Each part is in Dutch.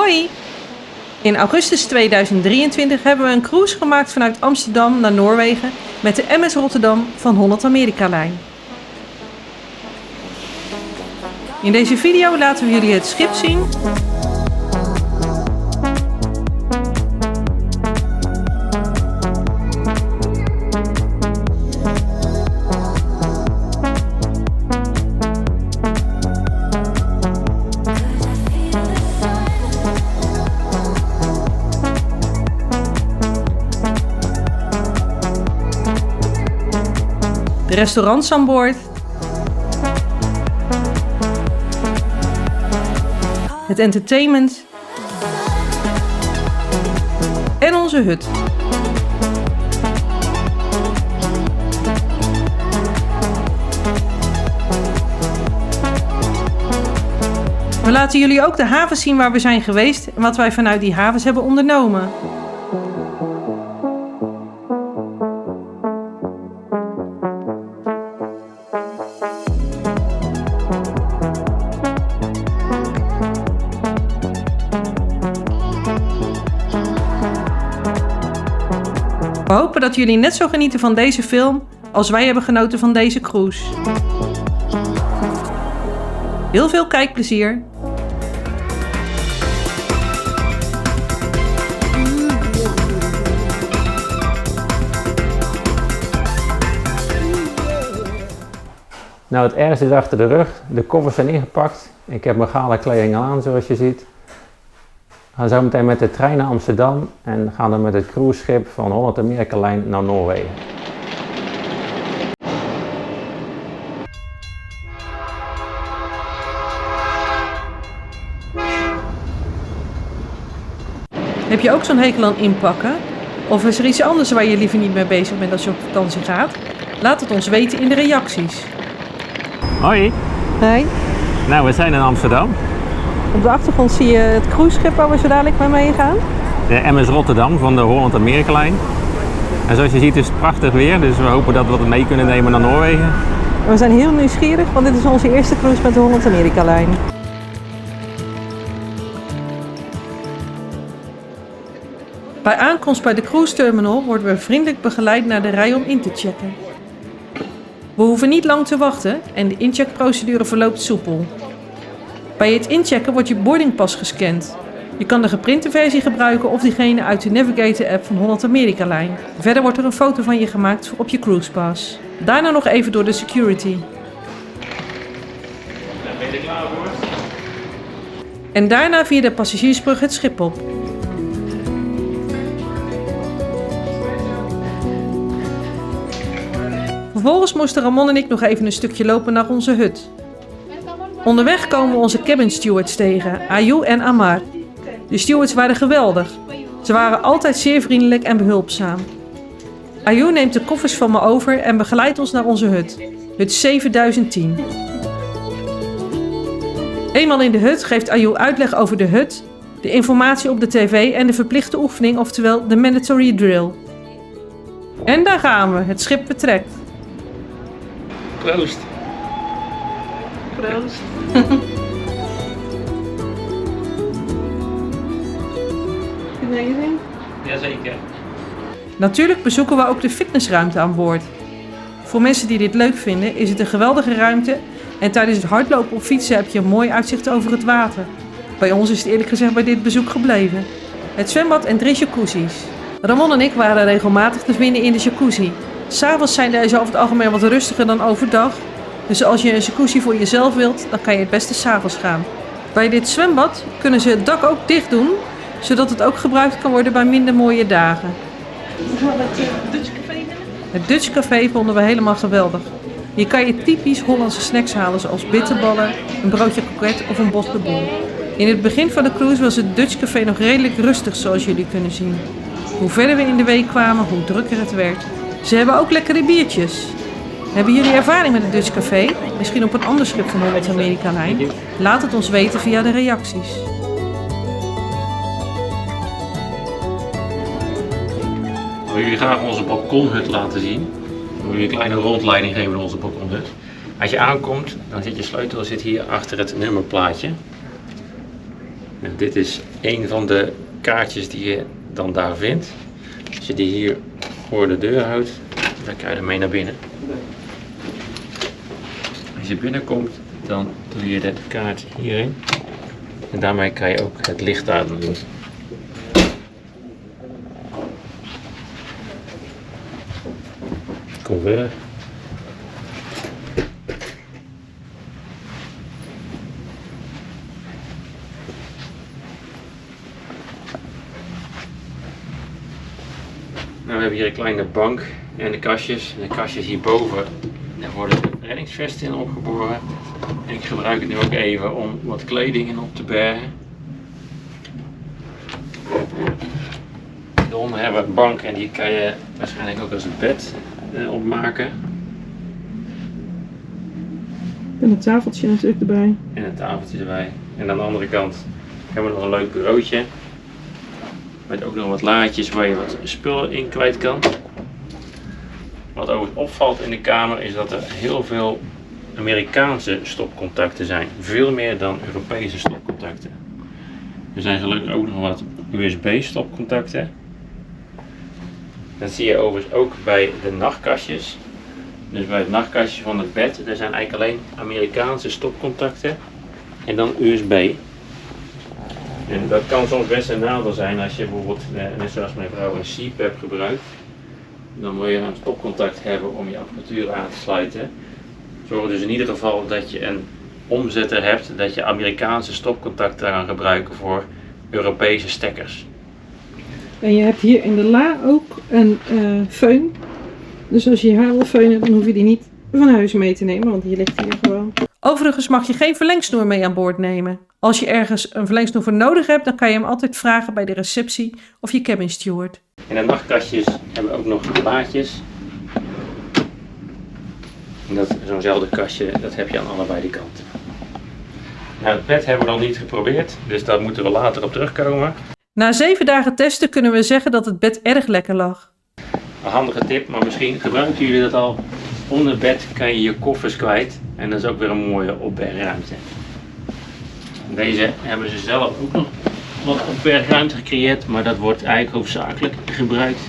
Hoi! In augustus 2023 hebben we een cruise gemaakt vanuit Amsterdam naar Noorwegen met de MS Rotterdam van Holland America Line. In deze video laten we jullie het schip zien, de restaurants aan boord, het entertainment en onze hut. We laten jullie ook de havens zien waar we zijn geweest en wat wij vanuit die havens hebben ondernomen. We hopen dat jullie net zo genieten van deze film als wij hebben genoten van deze cruise. Heel veel kijkplezier! Nou, het ergste is achter de rug. De koffers zijn ingepakt. Ik heb mijn gala kleding aan, zoals je ziet. We gaan zo meteen met de trein naar Amsterdam en gaan dan met het cruiseschip van Holland America Line naar Noorwegen. Heb je ook zo'n hekel aan inpakken? Of is er iets anders waar je liever niet mee bezig bent als je op vakantie gaat? Laat het ons weten in de reacties. Hoi! Hoi. Nou, we zijn in Amsterdam. Op de achtergrond zie je het cruiseschip waar we zo dadelijk mee meegaan. De MS Rotterdam van de Holland America Line. En zoals je ziet is het prachtig weer, dus we hopen dat we het mee kunnen nemen naar Noorwegen. We zijn heel nieuwsgierig, want dit is onze eerste cruise met de Holland America Line. Bij aankomst bij de cruise terminal worden we vriendelijk begeleid naar de rij om in te checken. We hoeven niet lang te wachten en de incheckprocedure verloopt soepel. Bij het inchecken wordt je boardingpas gescand. Je kan de geprinte versie gebruiken of diegene uit de Navigator app van Holland America Line. Verder wordt er een foto van je gemaakt op je cruisepas. Daarna nog even door de security. Ben je er klaar voor? En daarna via de passagiersbrug het schip op. Vervolgens moesten Ramon en ik nog even een stukje lopen naar onze hut. Onderweg komen we onze cabin stewards tegen, Ayu en Amar. De stewards waren geweldig. Ze waren altijd zeer vriendelijk en behulpzaam. Ayu neemt de koffers van me over en begeleidt ons naar onze hut. Hut 7010. Eenmaal in de hut geeft Ayu uitleg over de hut, de informatie op de tv en de verplichte oefening, oftewel de mandatory drill. En daar gaan we, het schip vertrekt. Proost! Proost. Jazeker. Natuurlijk bezoeken we ook de fitnessruimte aan boord. Voor mensen die dit leuk vinden is het een geweldige ruimte en tijdens het hardlopen of fietsen heb je een mooi uitzicht over het water. Bij ons is het eerlijk gezegd bij dit bezoek gebleven. Het zwembad en 3 jacuzzis. Ramon en ik waren regelmatig te vinden in de jacuzzi. 'S Avonds zijn deze over het algemeen wat rustiger dan overdag. Dus als je een jacuzzi voor jezelf wilt, dan kan je het beste 's avonds gaan. Bij dit zwembad kunnen ze het dak ook dicht doen, zodat het ook gebruikt kan worden bij minder mooie dagen. Het Dutch Café vonden we helemaal geweldig. Hier kan je typisch Hollandse snacks halen zoals bitterballen, een broodje kroket of een boterboel. In het begin van de cruise was het Dutch Café nog redelijk rustig zoals jullie kunnen zien. Hoe verder we in de week kwamen, hoe drukker het werd. Ze hebben ook lekkere biertjes. Hebben jullie ervaring met het Dutch Café? Misschien op een ander schip van Holland America Line? Laat het ons weten via de reacties. We willen jullie graag onze balkonhut laten zien. We willen jullie een kleine rondleiding geven in onze balkonhut. Als je aankomt, dan zit je sleutel zit hier achter het nummerplaatje. En dit is een van de kaartjes die je dan daar vindt. Als je die hier voor de deur houdt, dan kan je ermee naar binnen. Als je binnenkomt, dan doe je de kaart hierin. En daarmee kan je ook het licht aan doen. Kom verder. Nou, we hebben hier een kleine bank en de kastjes. En de kastjes hierboven, daar worden de reddingsvesten in opgeborgen. En ik gebruik het nu ook even om wat kleding in op te bergen. Hieronder hebben we een bank en die kan je waarschijnlijk ook als een bed opmaken. En een tafeltje natuurlijk erbij. En een tafeltje erbij. En aan de andere kant hebben we nog een leuk bureautje. Met ook nog wat laadjes waar je wat spullen in kwijt kan. Wat ook opvalt in de kamer is dat er heel veel Amerikaanse stopcontacten zijn. Veel meer dan Europese stopcontacten. Er zijn gelukkig ook nog wat USB stopcontacten. Dat zie je overigens ook bij de nachtkastjes. Dus bij het nachtkastje van het bed, er zijn eigenlijk alleen Amerikaanse stopcontacten en dan USB. En dat kan soms best een nadeel zijn als je bijvoorbeeld, net zoals mijn vrouw, een CPAP gebruikt. Dan wil je een stopcontact hebben om je apparatuur aan te sluiten. Zorg dus in ieder geval dat je een omzetter hebt, dat je Amerikaanse stopcontacten kan gebruiken voor Europese stekkers. En je hebt hier in de la ook een föhn. Dus als je je haar wil feunen, dan hoef je die niet van huis mee te nemen, want die ligt hier gewoon. Overigens mag je geen verlengsnoer mee aan boord nemen. Als je ergens een verlengsnoer voor nodig hebt, dan kan je hem altijd vragen bij de receptie of je cabin steward. In de nachtkastjes hebben we ook nog laadjes. Zo'nzelfde kastje, dat heb je aan allebei die kanten. Nou, het bed hebben we nog niet geprobeerd, dus daar moeten we later op terugkomen. Na 7 dagen testen kunnen we zeggen dat het bed erg lekker lag. Een handige tip, maar misschien gebruiken jullie dat al. Onder het bed kan je je koffers kwijt en dat is ook weer een mooie opbergruimte. Deze hebben ze zelf ook nog wat opbergruimte gecreëerd, maar dat wordt eigenlijk hoofdzakelijk gebruikt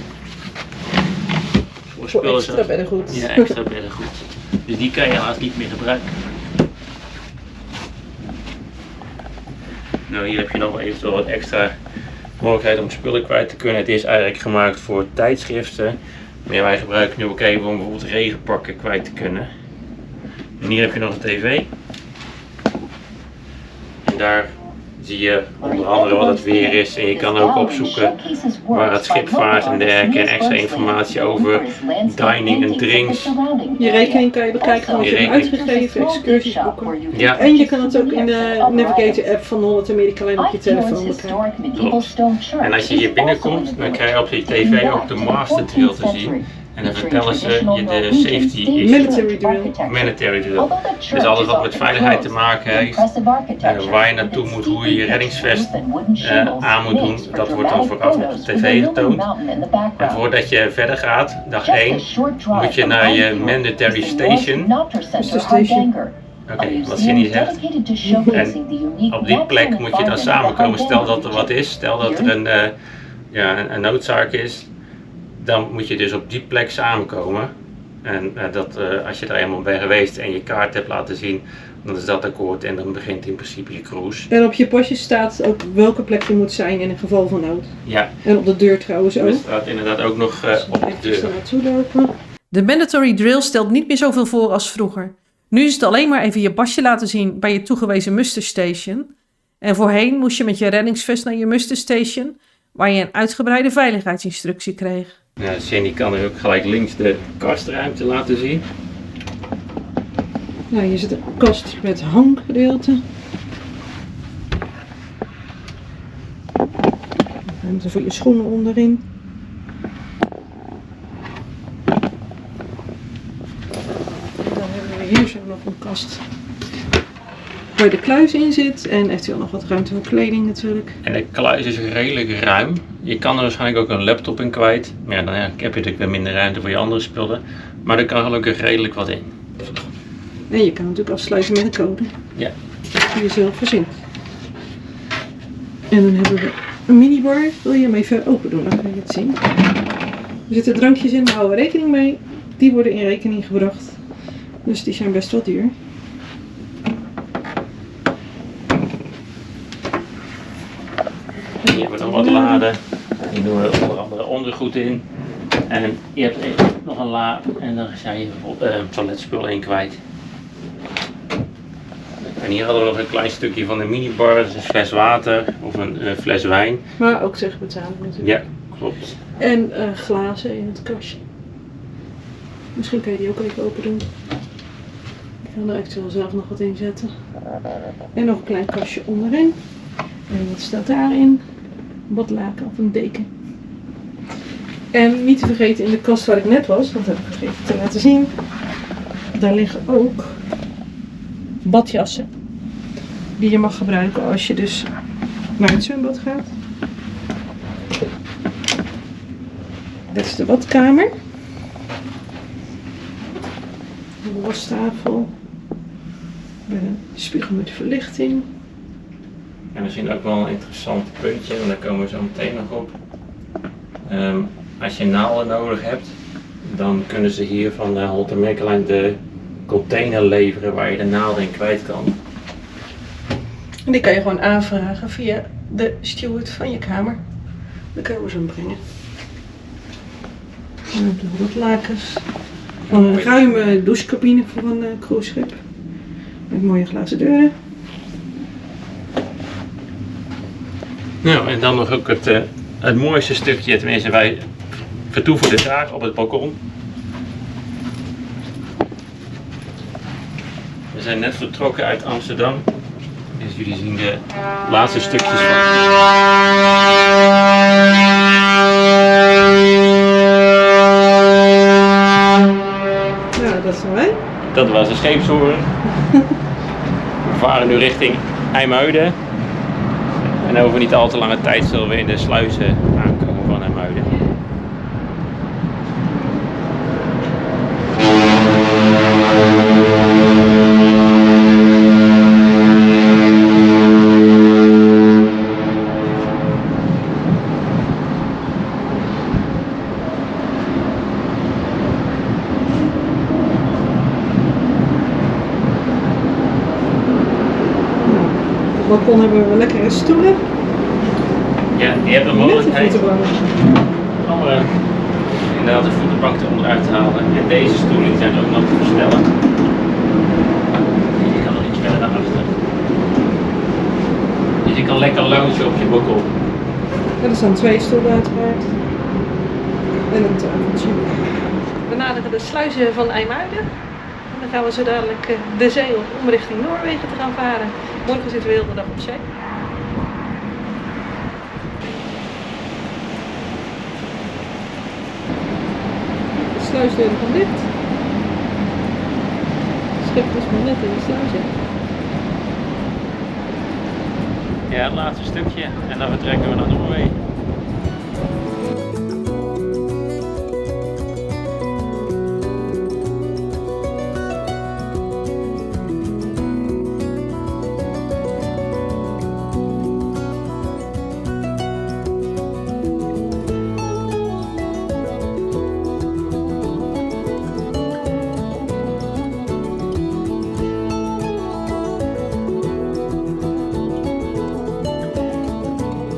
voor extra beddengoed. Ja, extra beddengoed. Dus die kan je helaas niet meer gebruiken. Nou, hier heb je nog wel eventueel wat extra mogelijkheid om spullen kwijt te kunnen. Het is eigenlijk gemaakt voor tijdschriften. Maar wij gebruiken nu ook even om bijvoorbeeld regenpakken kwijt te kunnen. En hier heb je nog een tv. En daar zie je onder andere wat het weer is. En je kan ook opzoeken waar het schip vaart en dergelijke. En extra informatie over dining en drinks. Je rekening kan je bekijken wat je hebt uitgegeven, excursies boeken. Ja. En je kan het ook in de Navigator app van Holland America alleen op je telefoon bekijken. Klopt. En als je hier binnenkomt, dan krijg je op je tv ook de master drill te zien. En dan vertellen ze je de safety issues. Military drill. Dus alles wat met veiligheid te maken heeft, waar je naartoe moet, hoe je je reddingsvest aan moet doen, dat wordt dan vooraf op de tv getoond. En voordat je verder gaat, dag 1, moet je naar je mandatory station. Oké, wat je niet zegt. En op die plek moet je dan samenkomen. Stel dat er wat is, stel dat er een noodzaak is. Dan moet je dus op die plek samenkomen. En als je er eenmaal bent geweest en je kaart hebt laten zien, dan is dat akkoord en dan begint in principe je cruise. En op je pasje staat ook welke plek je moet zijn in een geval van nood. Ja. En op de deur trouwens ook. Er staat inderdaad ook nog op de deur. De mandatory drill stelt niet meer zoveel voor als vroeger. Nu is het alleen maar even je pasje laten zien bij je toegewezen muster station. En voorheen moest je met je reddingsvest naar je muster station, waar je een uitgebreide veiligheidsinstructie kreeg. Ja, Jenny kan er ook gelijk links de kastruimte laten zien. Nou, hier zit een kast met hanggedeelte. Ruimte voor je schoenen onderin. En dan hebben we hier zo nog een kast waar de kluis in zit en eventueel nog wat ruimte voor kleding natuurlijk. En de kluis is redelijk ruim. Je kan er waarschijnlijk ook een laptop in kwijt. Maar ja, dan heb je natuurlijk weer minder ruimte voor je andere spullen. Maar er kan gelukkig redelijk wat in. En je kan natuurlijk afsluiten met een code. Ja. Die je zelf verzint. En dan hebben we een minibar. Wil je hem even open doen, dan kan je het zien. Er zitten drankjes in, daar houden we rekening mee. Die worden in rekening gebracht. Dus die zijn best wel duur. Hier hebben we nog wat laden. Hier doen we onder andere ondergoed in. En je hebt nog een la en dan ga je toiletspullen in kwijt. En hier hadden we nog een klein stukje van de minibar, dat is een fles water of een fles wijn. Maar ook tegen betaling natuurlijk. Ja, klopt. En glazen in het kastje. Misschien kan je die ook even open doen. Ik kan er eventueel zelf nog wat in zetten. En nog een klein kastje onderin. En wat staat daarin? Een badlaken of een deken. En niet te vergeten in de kast waar ik net was, dat heb ik vergeten te laten zien. Daar liggen ook badjassen. Die je mag gebruiken als je dus naar het zwembad gaat. Dit is de badkamer. Een wastafel. Met een spiegel met verlichting. En misschien ook wel een interessant puntje, en daar komen we zo meteen nog op. Als je naalden nodig hebt, dan kunnen ze hier van de Holte Merkelijn de container leveren waar je de naalden in kwijt kan. En die kan je gewoon aanvragen via de steward van je kamer. Dan kunnen we ze hem brengen. En dan hebben we wat lakens. Van een ruime douchecabine voor een cruiseschip. Met mooie glazen deuren. Nou, en dan nog ook het mooiste stukje, tenminste wij vertoeven dus daar op het balkon. We zijn net vertrokken uit Amsterdam. Dus jullie zien de laatste stukjes van. Nou, dat zijn wij. Dat was de scheepshoren. We varen nu richting IJmuiden. En over niet al te lange tijd zullen we in de sluizen aankomen van IJmuiden. Op het balkon hebben we lekkere stoelen. Ja, die hebben de Met de mogelijkheid voetenbank. om inderdaad de voetenbank er onderuit te halen. En deze stoelen zijn ook nog te verstellen. Je kan nog iets verder naar achter. Dus je kan lekker loungen op je balkon. En er staan 2 stoelen uiteraard. En een tafeltje. We naderen de sluizen van IJmuiden. En dan gaan we zo dadelijk de zee op om richting Noorwegen te gaan varen. Morgen zitten we heel de dag op zee. De sluisdeuren gaan dicht. Het schip is maar net in de sluizen. Ja, het laatste stukje. En dan vertrekken we naar Noorwegen.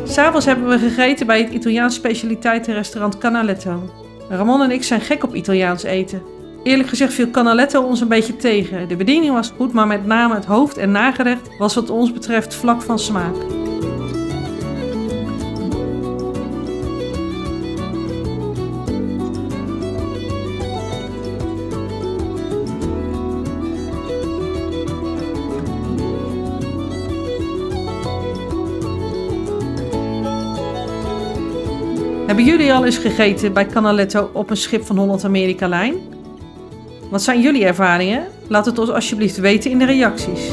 S'avonds hebben we gegeten bij het Italiaans specialiteitenrestaurant Canaletto. Ramon en ik zijn gek op Italiaans eten. Eerlijk gezegd viel Canaletto ons een beetje tegen. De bediening was goed, maar met name het hoofd- en nagerecht was wat ons betreft vlak van smaak. Hebben jullie al eens gegeten bij Canaletto op een schip van Holland America Line? Wat zijn jullie ervaringen? Laat het ons alsjeblieft weten in de reacties.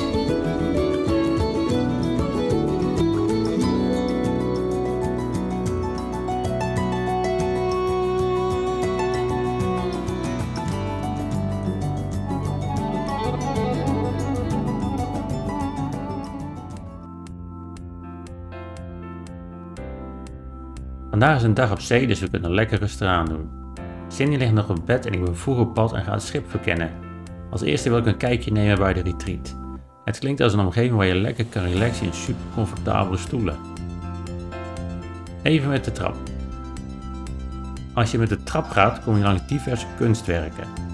Vandaag is een dag op zee, dus we kunnen lekker rustig aan doen. Cindy ligt nog op bed en ik ben vroeg op pad en ga het schip verkennen. Als eerste wil ik een kijkje nemen bij de retreat. Het klinkt als een omgeving waar je lekker kan relaxen in super comfortabele stoelen. Even met de trap. Als je met de trap gaat, kom je langs diverse kunstwerken.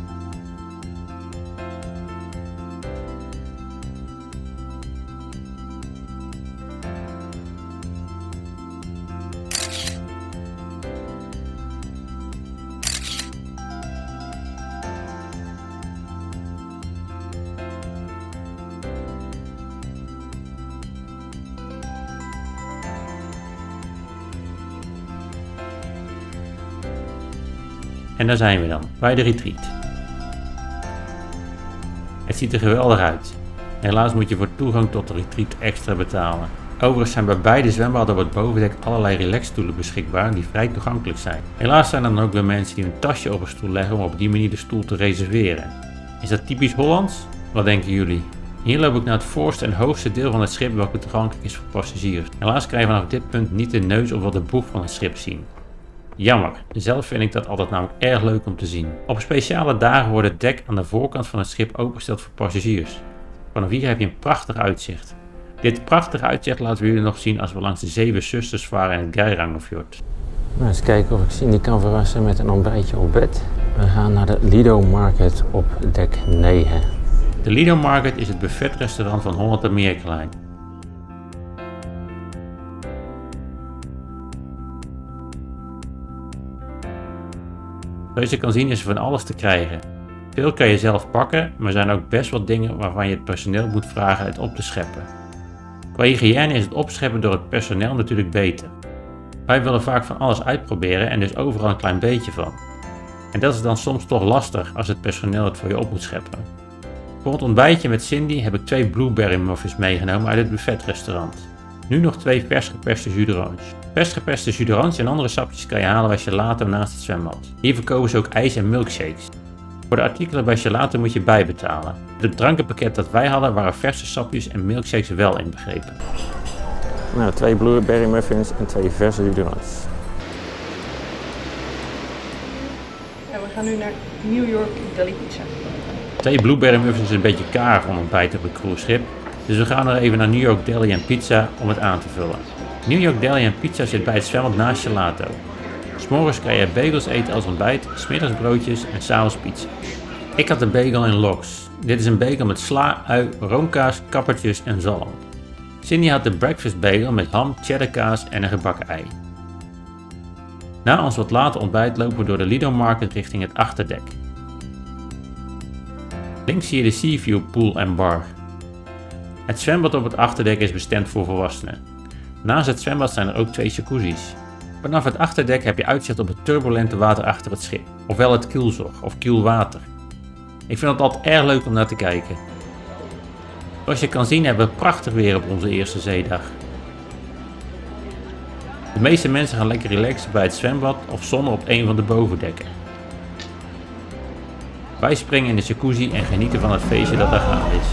En daar zijn we dan, bij de retreat. Het ziet er geweldig uit. Helaas moet je voor toegang tot de retreat extra betalen. Overigens zijn bij beide zwembaden op het bovendek allerlei relaxstoelen beschikbaar die vrij toegankelijk zijn. Helaas zijn er dan ook weer mensen die een tasje op een stoel leggen om op die manier de stoel te reserveren. Is dat typisch Hollands? Wat denken jullie? Hier loop ik naar het voorste en hoogste deel van het schip welke toegankelijk is voor passagiers. Helaas krijgen we vanaf dit punt niet de neus of de boeg van het schip zien. Jammer, zelf vind ik dat altijd namelijk erg leuk om te zien. Op speciale dagen wordt het dek aan de voorkant van het schip opengesteld voor passagiers. Vanaf hier heb je een prachtig uitzicht. Dit prachtige uitzicht laten we jullie nog zien als we langs de 7 zusters varen in het Geirangerfjord. Nou, eens kijken of ik Cindy kan verrassen met een ontbijtje op bed. We gaan naar de Lido Market op dek 9. De Lido Market is het buffetrestaurant van Holland Amerika. Zoals je kan zien is er van alles te krijgen. Veel kan je zelf pakken, maar er zijn ook best wel dingen waarvan je het personeel moet vragen het op te scheppen. Qua hygiëne is het opscheppen door het personeel natuurlijk beter. Wij willen vaak van alles uitproberen en dus overal een klein beetje van. En dat is dan soms toch lastig als het personeel het voor je op moet scheppen. Voor het ontbijtje met Cindy heb ik 2 blueberry muffins meegenomen uit het buffetrestaurant. Nu nog 2 vers geperste jus d'orange. Vers geperste jus d'orange en andere sapjes kan je halen bij Gelato naast het zwembad. Hier verkopen ze ook ijs en milkshakes. Voor de artikelen bij Gelato moet je bijbetalen. Het drankenpakket dat wij hadden waren verse sapjes en milkshakes wel inbegrepen. Nou, 2 blueberry muffins en 2 verse jus d'orange. Ja, we gaan nu naar New York Deli Pizza. 2 blueberry muffins is een beetje karig om ontbijt op een cruiseschip. Dus we gaan er even naar New York Deli en Pizza om het aan te vullen. New York Deli en Pizza zit bij het zwembad naast Gelato. 'S Morgens kan je bagels eten als ontbijt, 's middags broodjes en 's avonds pizza. Ik had een bagel in lox. Dit is een bagel met sla, ui, roomkaas, kappertjes en zalm. Cindy had de breakfast bagel met ham, cheddarkaas en een gebakken ei. Na ons wat later ontbijt lopen we door de Lido Market richting het achterdek. Links zie je de Seaview Pool en Bar. Het zwembad op het achterdek is bestemd voor volwassenen. Naast het zwembad zijn er ook 2 jacuzzis. Vanaf het achterdek heb je uitzicht op het turbulente water achter het schip, ofwel het kielzog of kielwater. Ik vind het altijd erg leuk om naar te kijken. Zoals je kan zien hebben we prachtig weer op onze eerste zeedag. De meeste mensen gaan lekker relaxen bij het zwembad of zonnen op een van de bovendekken. Wij springen in de jacuzzi en genieten van het feestje dat daar gaande is.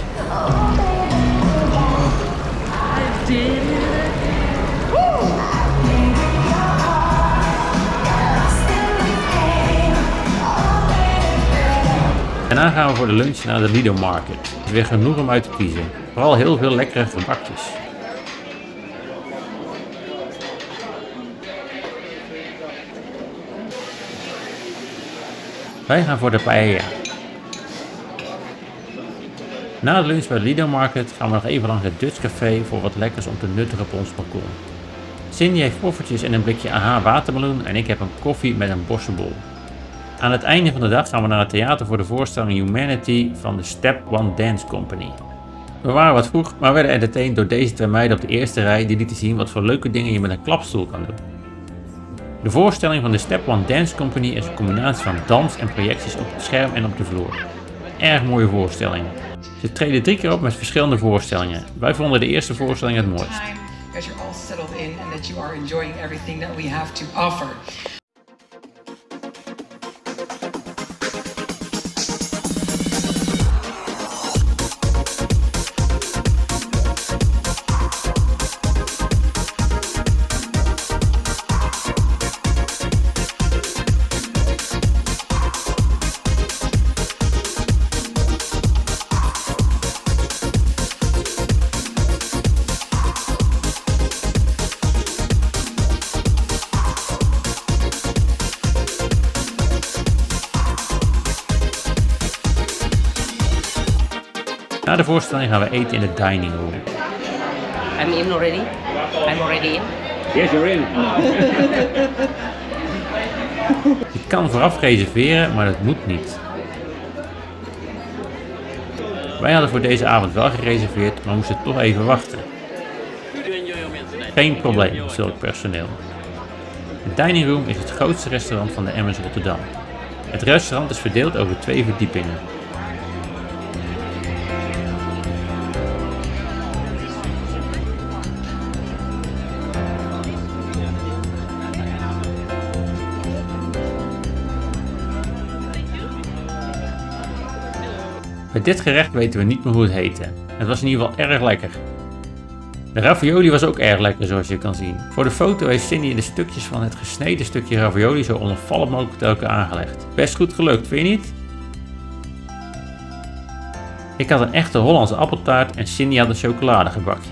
Daarna gaan we voor de lunch naar de Lido Market. Er is weer genoeg om uit te kiezen. Vooral heel veel lekkere gebakjes. Wij gaan voor de paella. Na de lunch bij de Lido Market gaan we nog even langs het Dutch Café voor wat lekkers om te nuttigen op ons balkon. Cindy heeft poffertjes en een blikje AH watermeloen en ik heb een koffie met een bossenbol. Aan het einde van de dag gaan we naar het theater voor de voorstelling Humanity van de Step One Dance Company. We waren wat vroeg, maar werden entertained door deze 2 meiden op de eerste rij die lieten zien wat voor leuke dingen je met een klapstoel kan doen. De voorstelling van de Step One Dance Company is een combinatie van dans en projecties op het scherm en op de vloer. Erg mooie voorstelling. Ze treden 3 keer op met verschillende voorstellingen. Wij vonden de eerste voorstelling het mooist. As you're all settled in and that you are enjoying everything that we have to offer. de voorstelling gaan we eten in de dining room. I'm in already. I'm already in. Yes, you're in. Je kan vooraf reserveren, maar dat moet niet. Wij hadden voor deze avond wel gereserveerd, maar moesten toch even wachten. Geen probleem, zulk personeel. De dining room is het grootste restaurant van de Emmers Rotterdam. Het restaurant is verdeeld over 2 verdiepingen. Bij dit gerecht weten we niet meer hoe het heette. Het was in ieder geval erg lekker. De ravioli was ook erg lekker, zoals je kan zien. Voor de foto heeft Cindy de stukjes van het gesneden stukje ravioli zo onopvallend mogelijk tegen elkaar aangelegd. Best goed gelukt, vind je niet? Ik had een echte Hollandse appeltaart en Cindy had een chocoladegebakje.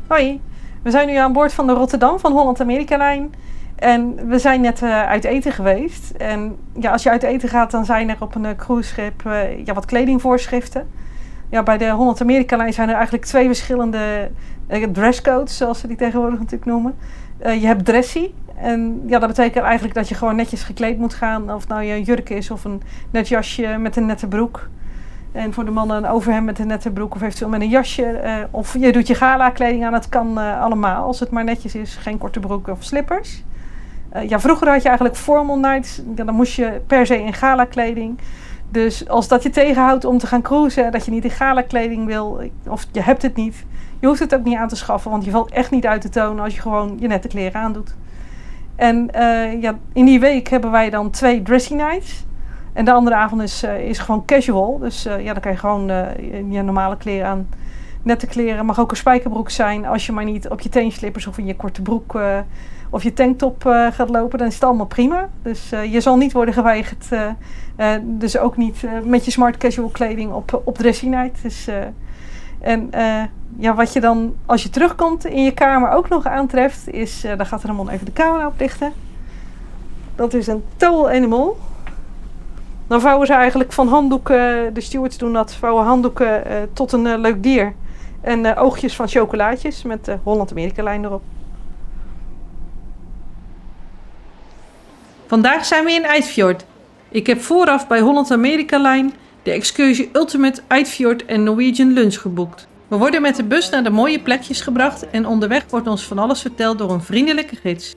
Hoi, we zijn nu aan boord van de Rotterdam van Holland-Amerika-lijn. En we zijn net uit eten geweest. En ja, als je uit eten gaat, dan zijn er op een cruiseschip wat kledingvoorschriften. Ja, bij de Holland-Amerika-lijn zijn er eigenlijk 2 verschillende dresscodes, zoals ze die tegenwoordig natuurlijk noemen. Je hebt dressy. En ja, dat betekent eigenlijk dat je gewoon netjes gekleed moet gaan. Of het nou je jurk is of een net jasje met een nette broek. En voor de mannen een overhemd met een nette broek of eventueel met een jasje. Of je doet je gala kleding aan, dat kan allemaal. Als het maar netjes is, geen korte broek of slippers. Vroeger had je eigenlijk formal nights. Ja, dan moest je per se in gala kleding. Dus als dat je tegenhoudt om te gaan cruisen, dat je niet in gala kleding wil, of je hebt het niet, je hoeft het ook niet aan te schaffen, want je valt echt niet uit te tonen als je gewoon je nette kleren aandoet. En in die week hebben wij dan 2 dressy nights. En de andere avond is gewoon casual. Dus dan kan je gewoon je normale kleren aan. Nette kleren, mag ook een spijkerbroek zijn, als je maar niet op je teenslippers of in je korte broek of je tanktop gaat lopen, dan is het allemaal prima. Dus je zal niet worden geweigerd. Dus ook niet met je smart casual kleding op dressy night. Dus, wat je dan als je terugkomt in je kamer ook nog aantreft, is, dan gaat Ramon even de camera oplichten. Dat is een towel animal. Dan vouwen ze eigenlijk van handdoeken, de stewards doen dat, vouwen handdoeken tot een leuk dier. En oogjes van chocolaatjes met Holland-Amerika-lijn erop. Vandaag zijn we in Eidfjord. Ik heb vooraf bij Holland-Amerika-lijn de excursie Ultimate Eidfjord en Norwegian Lunch geboekt. We worden met de bus naar de mooie plekjes gebracht en onderweg wordt ons van alles verteld door een vriendelijke gids.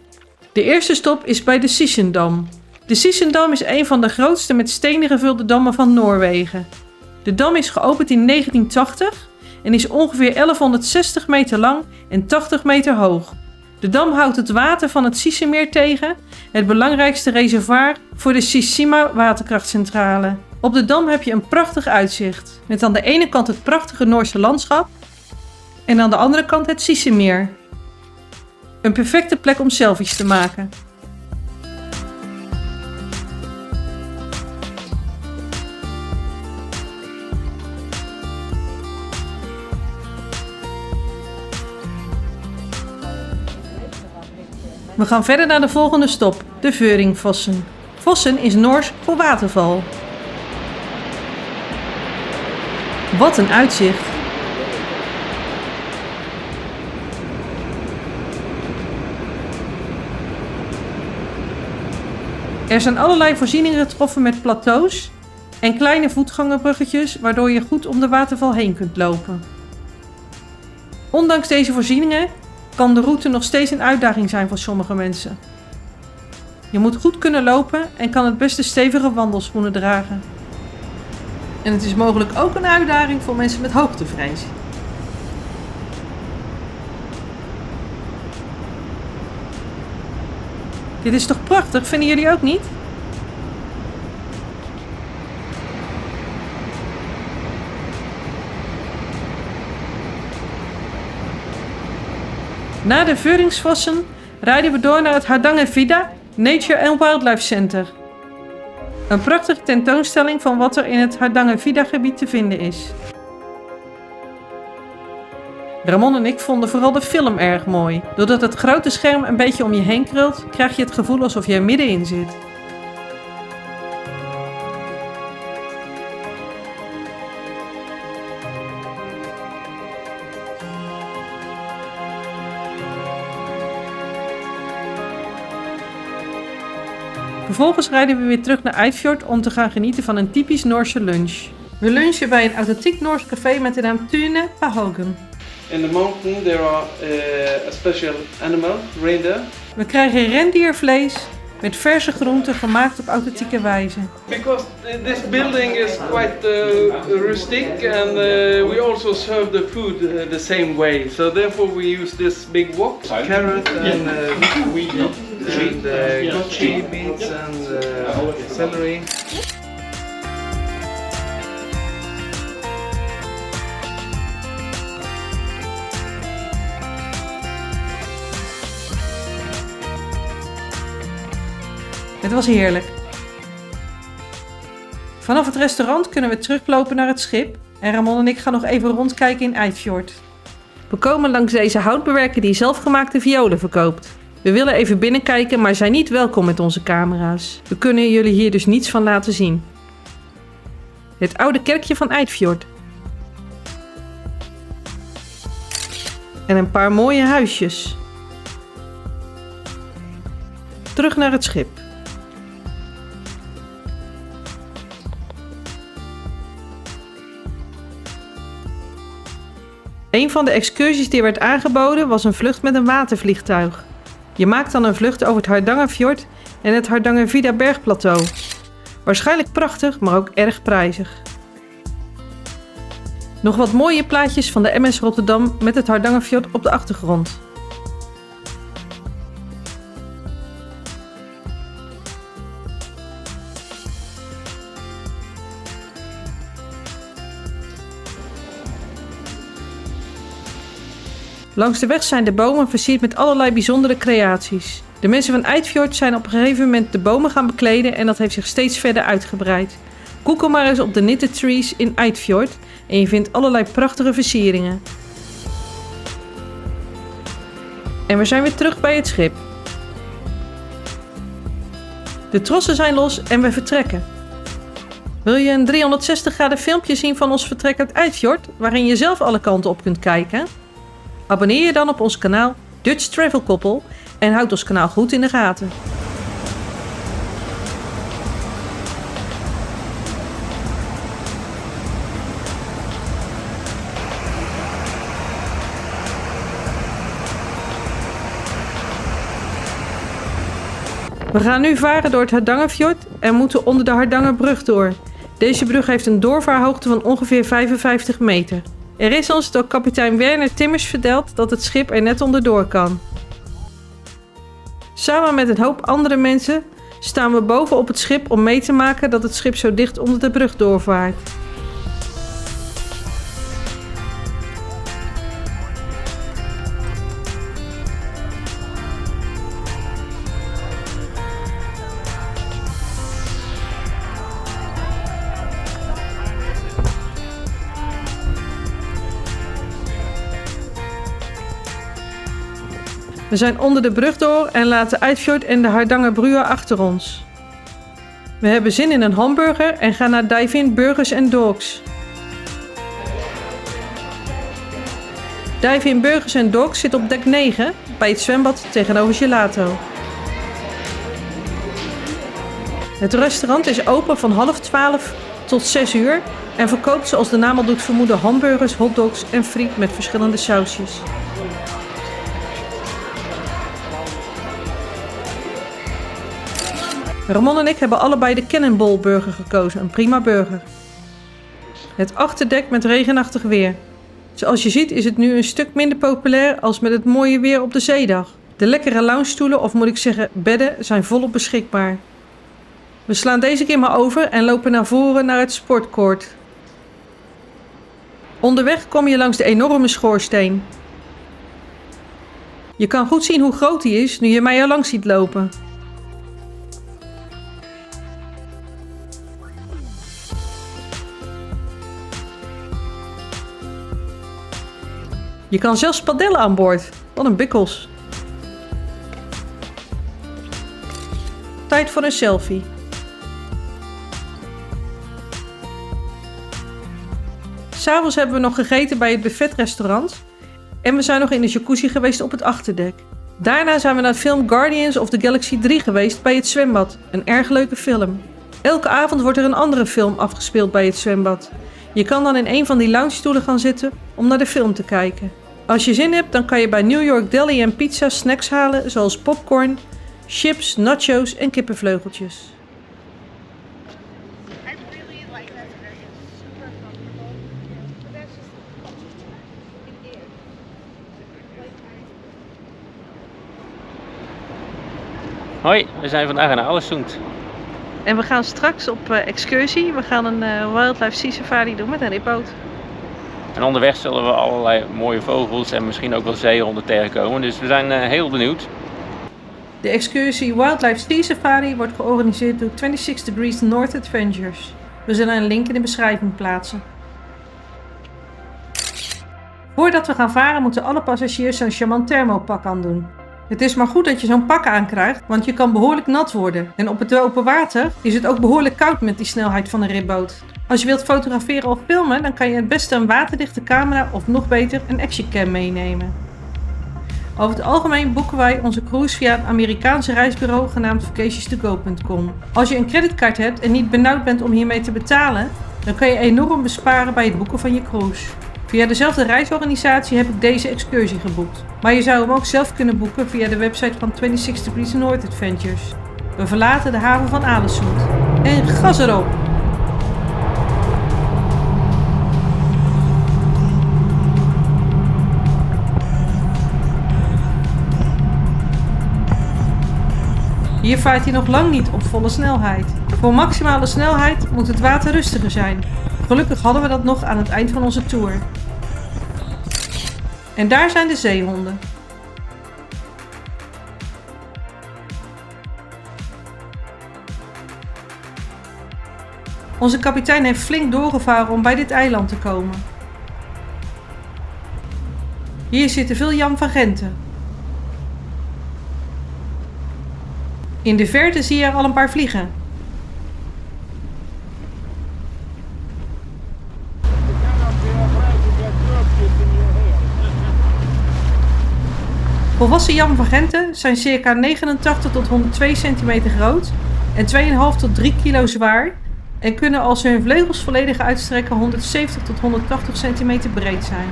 De eerste stop is bij de Sissendam. De Sissendam is een van de grootste met stenen gevulde dammen van Noorwegen. De dam is geopend in 1980 en is ongeveer 1160 meter lang en 80 meter hoog. De dam houdt het water van het Sissemeer tegen, het belangrijkste reservoir voor de Sissima waterkrachtcentrale. Op de dam heb je een prachtig uitzicht, met aan de ene kant het prachtige Noorse landschap en aan de andere kant het Sissemeer. Een perfecte plek om selfies te maken. We gaan verder naar de volgende stop, de Veuringfossen. Fossen is Noors voor waterval. Wat een uitzicht! Er zijn allerlei voorzieningen getroffen met plateaus en kleine voetgangerbruggetjes waardoor je goed om de waterval heen kunt lopen. Ondanks deze voorzieningen kan de route nog steeds een uitdaging zijn voor sommige mensen. Je moet goed kunnen lopen en kan het beste stevige wandelschoenen dragen. En het is mogelijk ook een uitdaging voor mensen met hoogtevrees. Dit is toch prachtig, vinden jullie ook niet? Na de Veuringsfossen rijden we door naar het Hardangervidda Nature and Wildlife Center. Een prachtige tentoonstelling van wat er in het Hardangervidda gebied te vinden is. Ramon en ik vonden vooral de film erg mooi. Doordat het grote scherm een beetje om je heen krult, krijg je het gevoel alsof je er middenin zit. Vervolgens rijden we weer terug naar Eidfjord om te gaan genieten van een typisch Noorse lunch. We lunchen bij een authentiek Noors café met de naam Tune Pahogen. In the mountain there are a special animal, reindeer. We krijgen rendiervlees met verse groenten gemaakt op authentieke wijze. Because this building is quite rustic and we also serve the food the same way. So therefore we use this big wok, carrot and wheat and goji beets and celery. Het was heerlijk. Vanaf het restaurant kunnen we teruglopen naar het schip en Ramon en ik gaan nog even rondkijken in Eidfjord. We komen langs deze houtbewerker die zelfgemaakte violen verkoopt. We willen even binnenkijken, maar zijn niet welkom met onze camera's. We kunnen jullie hier dus niets van laten zien. Het oude kerkje van Eidfjord. En een paar mooie huisjes. Terug naar het schip. Een van de excursies die werd aangeboden was een vlucht met een watervliegtuig. Je maakt dan een vlucht over het Hardangerfjord en het Hardangervidda bergplateau. Waarschijnlijk prachtig, maar ook erg prijzig. Nog wat mooie plaatjes van de MS Rotterdam met het Hardangerfjord op de achtergrond. Langs de weg zijn de bomen versierd met allerlei bijzondere creaties. De mensen van Eidfjord zijn op een gegeven moment de bomen gaan bekleden en dat heeft zich steeds verder uitgebreid. Google maar eens op de Knitted Trees in Eidfjord en je vindt allerlei prachtige versieringen. En we zijn weer terug bij het schip. De trossen zijn los en we vertrekken. Wil je een 360 graden filmpje zien van ons vertrek uit Eidfjord, waarin je zelf alle kanten op kunt kijken? Abonneer je dan op ons kanaal Dutch Travel Koppel en houd ons kanaal goed in de gaten. We gaan nu varen door het Hardangerfjord en moeten onder de Hardangerbrug door. Deze brug heeft een doorvaarhoogte van ongeveer 55 meter. Er is ons door kapitein Werner Timmers verteld dat het schip er net onderdoor kan. Samen met een hoop andere mensen staan we boven op het schip om mee te maken dat het schip zo dicht onder de brug doorvaart. We zijn onder de brug door en laten Eidfjord en de Hardangerbrua achter ons. We hebben zin in een hamburger en gaan naar Dive-In Burgers & Dogs. Dive-In Burgers & Dogs zit op dek 9 bij het zwembad tegenover Gelato. Het restaurant is open van 11:30 tot 6 uur en verkoopt, zoals de naam al doet vermoeden, hamburgers, hotdogs en friet met verschillende sausjes. Ramon en ik hebben allebei de Cannonball Burger gekozen, een prima burger. Het achterdek met regenachtig weer. Zoals je ziet is het nu een stuk minder populair als met het mooie weer op de zeedag. De lekkere loungestoelen, of moet ik zeggen bedden, zijn volop beschikbaar. We slaan deze keer maar over en lopen naar voren naar het sportcourt. Onderweg kom je langs de enorme schoorsteen. Je kan goed zien hoe groot die is nu je mij er langs ziet lopen. Je kan zelfs padellen aan boord. Wat een bikkels. Tijd voor een selfie. S'avonds hebben we nog gegeten bij het buffetrestaurant. En we zijn nog in de jacuzzi geweest op het achterdek. Daarna zijn we naar de film Guardians of the Galaxy 3 geweest bij het zwembad. Een erg leuke film. Elke avond wordt er een andere film afgespeeld bij het zwembad. Je kan dan in een van die loungestoelen gaan zitten om naar de film te kijken. Als je zin hebt, dan kan je bij New York Deli en Pizza snacks halen zoals popcorn, chips, nachos en kippenvleugeltjes. I really like that area. It's super comfortable. But that's just it is. Hoi, we zijn vandaag in Alessund. En we gaan straks op excursie. We gaan een Wildlife Sea Safari doen met een ripboot. En onderweg zullen we allerlei mooie vogels en misschien ook wel zeehonden tegenkomen. Dus we zijn heel benieuwd. De excursie Wildlife Sea Safari wordt georganiseerd door 26 Degrees North Adventures. We zullen een link in de beschrijving plaatsen. Voordat we gaan varen moeten alle passagiers zo'n charmant thermopak aandoen. Het is maar goed dat je zo'n pak aankrijgt, want je kan behoorlijk nat worden. En op het open water is het ook behoorlijk koud met die snelheid van een ripboot. Als je wilt fotograferen of filmen, dan kan je het beste een waterdichte camera of nog beter een actioncam meenemen. Over het algemeen boeken wij onze cruise via een Amerikaanse reisbureau genaamd vacations2go.com. Als je een creditcard hebt en niet benauwd bent om hiermee te betalen, dan kan je enorm besparen bij het boeken van je cruise. Via dezelfde reisorganisatie heb ik deze excursie geboekt. Maar je zou hem ook zelf kunnen boeken via de website van 26 Degrees North Adventures. We verlaten de haven van Alessund. En gas erop! Hier vaart hij nog lang niet op volle snelheid. Voor maximale snelheid moet het water rustiger zijn. Gelukkig hadden we dat nog aan het eind van onze tour. En daar zijn de zeehonden. Onze kapitein heeft flink doorgevaren om bij dit eiland te komen. Hier zitten veel Jan van Genten. In de verte zie je er al een paar vliegen. Volwassen Jan van Genten zijn circa 89 tot 102 centimeter groot en 2,5 tot 3 kilo zwaar en kunnen als ze hun vleugels volledig uitstrekken 170 tot 180 centimeter breed zijn.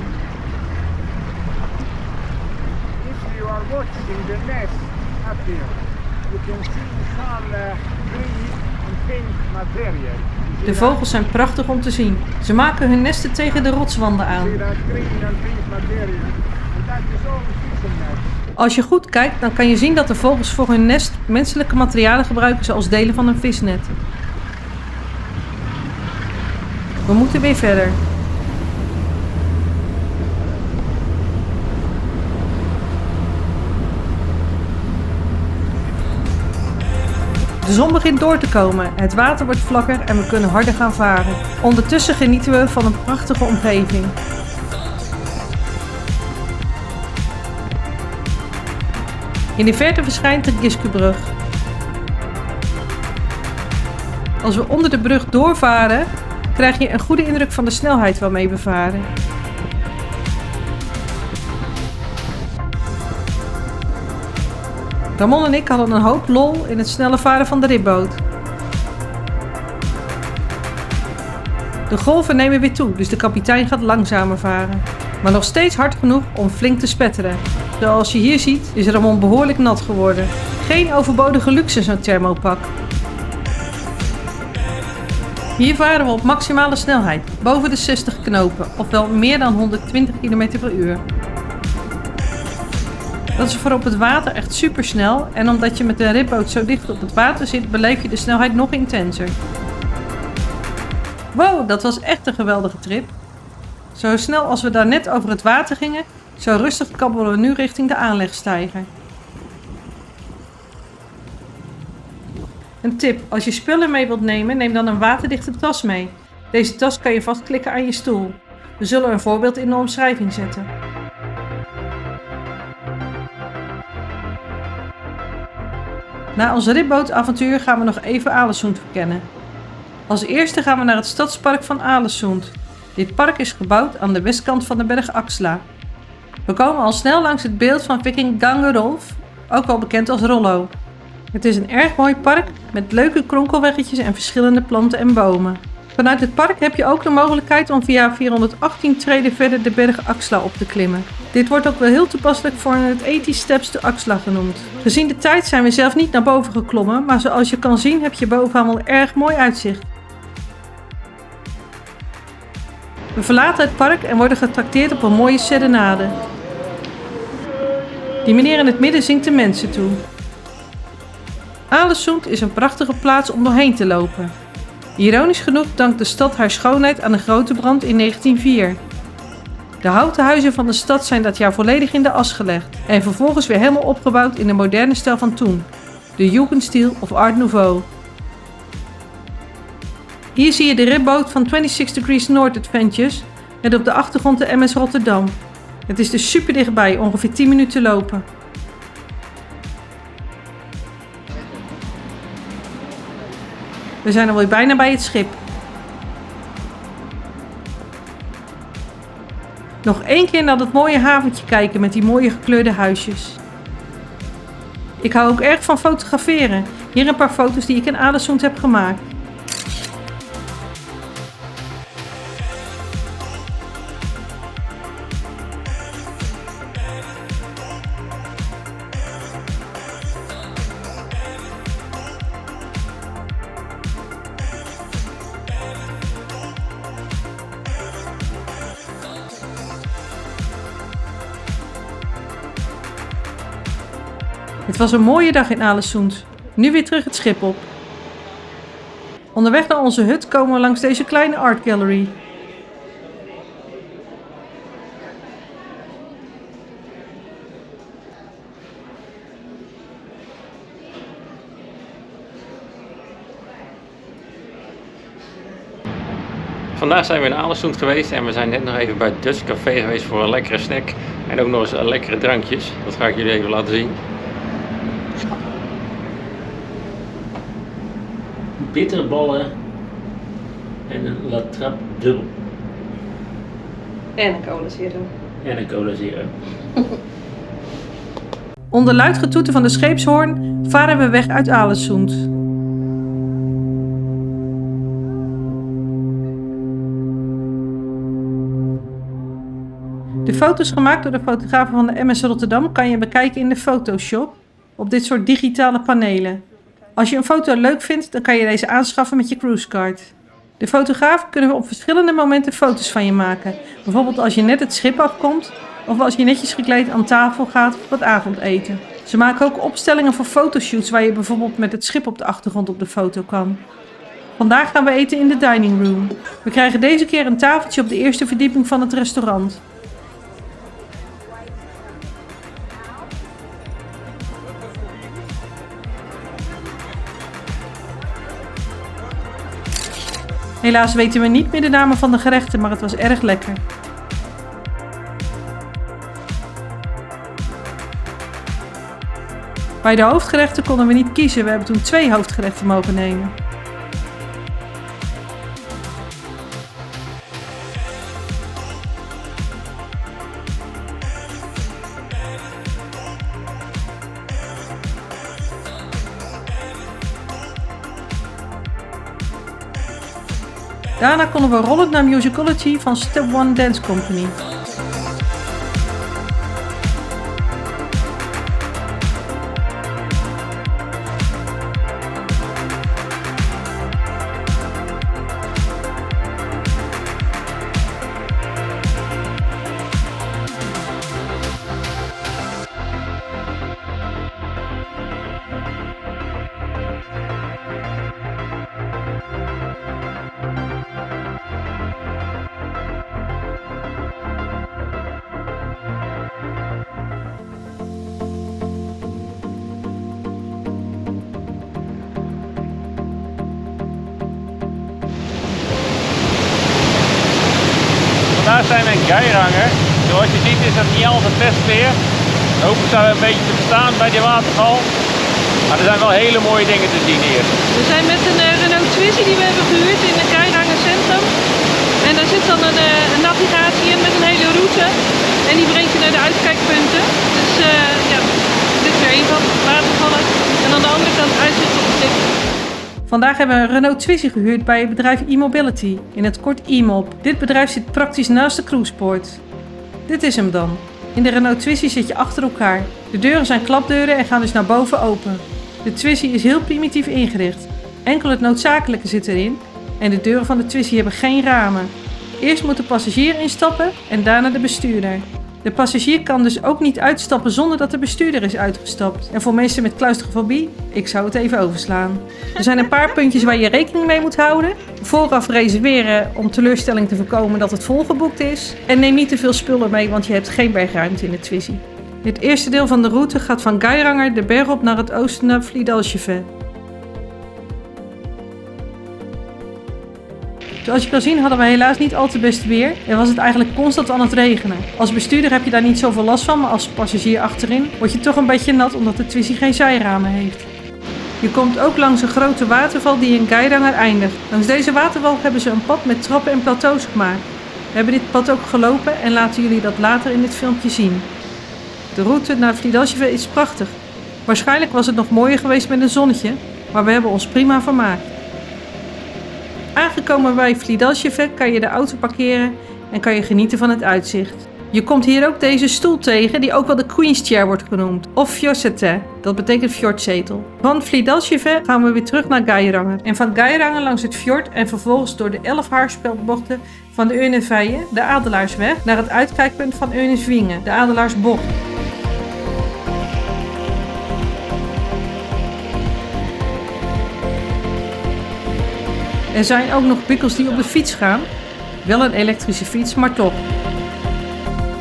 If you are watching the nest up here, you can see some green and pink material. De vogels zijn prachtig om te zien. Ze maken hun nesten tegen de rotswanden aan. See that green and pink material? And that is all fishing nets. Als je goed kijkt, dan kan je zien dat de vogels voor hun nest menselijke materialen gebruiken zoals delen van een visnet. We moeten weer verder. De zon begint door te komen, het water wordt vlakker en we kunnen harder gaan varen. Ondertussen genieten we van een prachtige omgeving. In de verte verschijnt de Giskebrug. Als we onder de brug doorvaren, krijg je een goede indruk van de snelheid waarmee we varen. Ramon en ik hadden een hoop lol in het snelle varen van de ripboot. De golven nemen weer toe, dus de kapitein gaat langzamer varen. Maar nog steeds hard genoeg om flink te spetteren. Zoals je hier ziet is Ramon behoorlijk nat geworden. Geen overbodige luxe zo'n thermopak. Hier varen we op maximale snelheid, boven de 60 knopen, ofwel meer dan 120 km per uur. Dat is voor op het water echt super snel en omdat je met een ripboot zo dicht op het water zit, beleef je de snelheid nog intenser. Wow, dat was echt een geweldige trip. Zo snel als we daar net over het water gingen, zo rustig kabbelen we nu richting de aanlegsteiger. Een tip, als je spullen mee wilt nemen, neem dan een waterdichte tas mee. Deze tas kan je vastklikken aan je stoel. We zullen een voorbeeld in de omschrijving zetten. Na ons ripbootavontuur gaan we nog even Alessund verkennen. Als eerste gaan we naar het stadspark van Alessund. Dit park is gebouwd aan de westkant van de berg Axla. We komen al snel langs het beeld van viking Gangerolf, ook wel bekend als Rollo. Het is een erg mooi park met leuke kronkelweggetjes en verschillende planten en bomen. Vanuit het park heb je ook de mogelijkheid om via 418 treden verder de berg Axla op te klimmen. Dit wordt ook wel heel toepasselijk voor het 80 Steps to Axla genoemd. Gezien de tijd zijn we zelf niet naar boven geklommen, maar zoals je kan zien heb je bovenaan wel erg mooi uitzicht. We verlaten het park en worden getrakteerd op een mooie serenade. Die meneer in het midden zingt de mensen toe. Alesund is een prachtige plaats om doorheen te lopen. Ironisch genoeg dankt de stad haar schoonheid aan de grote brand in 1904. De houten huizen van de stad zijn dat jaar volledig in de as gelegd en vervolgens weer helemaal opgebouwd in de moderne stijl van toen, de Jugendstil of Art Nouveau. Hier zie je de ribboot van 26 Degrees North Adventures met op de achtergrond de MS Rotterdam. Het is dus super dichtbij, ongeveer 10 minuten lopen. We zijn alweer bijna bij het schip. Nog 1 keer naar dat mooie haventje kijken met die mooie gekleurde huisjes. Ik hou ook erg van fotograferen. Hier een paar foto's die ik in Alesund heb gemaakt. Het was een mooie dag in Alesund. Nu weer terug het schip op. Onderweg naar onze hut komen we langs deze kleine art gallery. Vandaag zijn we in Alesund geweest en we zijn net nog even bij het Dutch Café geweest voor een lekkere snack. En ook nog eens lekkere drankjes. Dat ga ik jullie even laten zien. Bitterballen en een La Trappe dubbel. En een cola zero. En een cola zero. Onder luid getoeter van de scheepshoorn varen we weg uit Alesund. De foto's gemaakt door de fotografen van de MS Rotterdam kan je bekijken in de Photoshop op dit soort digitale panelen. Als je een foto leuk vindt, dan kan je deze aanschaffen met je cruisecard. De fotografen kunnen op verschillende momenten foto's van je maken. Bijvoorbeeld als je net het schip afkomt of als je netjes gekleed aan tafel gaat voor het avondeten. Ze maken ook opstellingen voor fotoshoots waar je bijvoorbeeld met het schip op de achtergrond op de foto kan. Vandaag gaan we eten in de dining room. We krijgen deze keer een tafeltje op de eerste verdieping van het restaurant. Helaas weten we niet meer de namen van de gerechten, maar het was erg lekker. Bij de hoofdgerechten konden we niet kiezen, we hebben toen 2 hoofdgerechten mogen nemen. Daarna konden we rollen naar Musicology van Step One Dance Company. Vandaag zijn we in Geiranger. Zoals je ziet is het niet altijd best weer. Hopelijk zijn we een beetje te verstaan bij die waterval. Maar er zijn wel hele mooie dingen te zien hier. We zijn met een Renault Twizy die we hebben gehuurd in het Geiranger centrum. En daar zit dan een navigatie in met een hele route. En die brengt je naar de uitkijk Vandaag hebben we een Renault Twizy gehuurd bij het bedrijf e-mobility, in het kort e-mob. Dit bedrijf zit praktisch naast de cruiseport. Dit is hem dan. In de Renault Twizy zit je achter elkaar. De deuren zijn klapdeuren en gaan dus naar boven open. De Twizy is heel primitief ingericht. Enkel het noodzakelijke zit erin en de deuren van de Twizy hebben geen ramen. Eerst moet de passagier instappen en daarna de bestuurder. De passagier kan dus ook niet uitstappen zonder dat de bestuurder is uitgestapt. En voor mensen met claustrofobie, ik zou het even overslaan. Er zijn een paar puntjes waar je rekening mee moet houden. Vooraf reserveren om teleurstelling te voorkomen dat het volgeboekt is. En neem niet te veel spullen mee, want je hebt geen bergruimte in de Twizy. Het eerste deel van de route gaat van Geiranger de berg op naar het oosten naar Vliedalsjevet. Zoals je kan zien hadden we helaas niet al te best weer en was het eigenlijk constant aan het regenen. Als bestuurder heb je daar niet zoveel last van, maar als passagier achterin word je toch een beetje nat omdat de Twizy geen zijramen heeft. Je komt ook langs een grote waterval die in Geiranger eindigt. Langs deze waterval hebben ze een pad met trappen en plateaus gemaakt. We hebben dit pad ook gelopen en laten jullie dat later in dit filmpje zien. De route naar Vliedalsjevet is prachtig. Waarschijnlijk was het nog mooier geweest met een zonnetje, maar we hebben ons prima vermaakt. Aangekomen bij Vliedalsjevet kan je de auto parkeren en kan je genieten van het uitzicht. Je komt hier ook deze stoel tegen die ook wel de Queen's Chair wordt genoemd. Of fjordzetel, dat betekent fjordzetel. Van Vliedalsjevet gaan we weer terug naar Geiranger. En van Geiranger langs het fjord en vervolgens door de 11 haarspeldbochten van de Eunenveien, de Adelaarsweg, naar het uitkijkpunt van Eunenswingen, de Adelaarsbocht. Er zijn ook nog bikkels die op de fiets gaan. Wel een elektrische fiets, maar toch.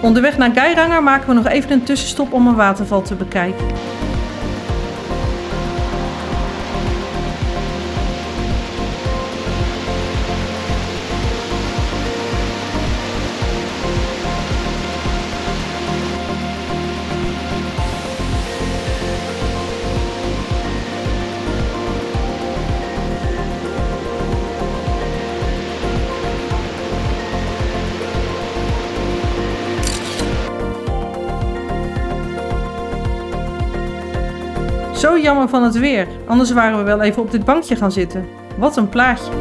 Onderweg naar Geiranger maken we nog even een tussenstop om een waterval te bekijken. Zo jammer van het weer, anders waren we wel even op dit bankje gaan zitten. Wat een plaatje.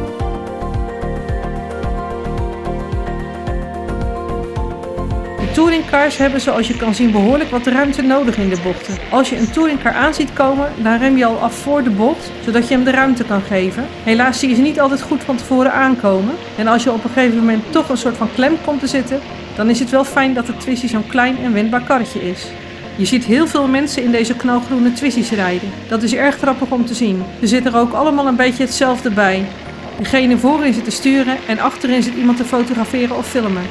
De touringcars hebben zoals je kan zien behoorlijk wat ruimte nodig in de bochten. Als je een touringcar aan ziet komen, dan rem je al af voor de bocht, zodat je hem de ruimte kan geven. Helaas zie je ze niet altijd goed van tevoren aankomen. En als je op een gegeven moment toch een soort van klem komt te zitten, dan is het wel fijn dat de Twizy zo'n klein en wendbaar karretje is. Je ziet heel veel mensen in deze knalgroene Twizy's rijden. Dat is erg grappig om te zien. Ze zitten er ook allemaal een beetje hetzelfde bij. Degene voorin zit te sturen en achterin zit iemand te fotograferen of filmen.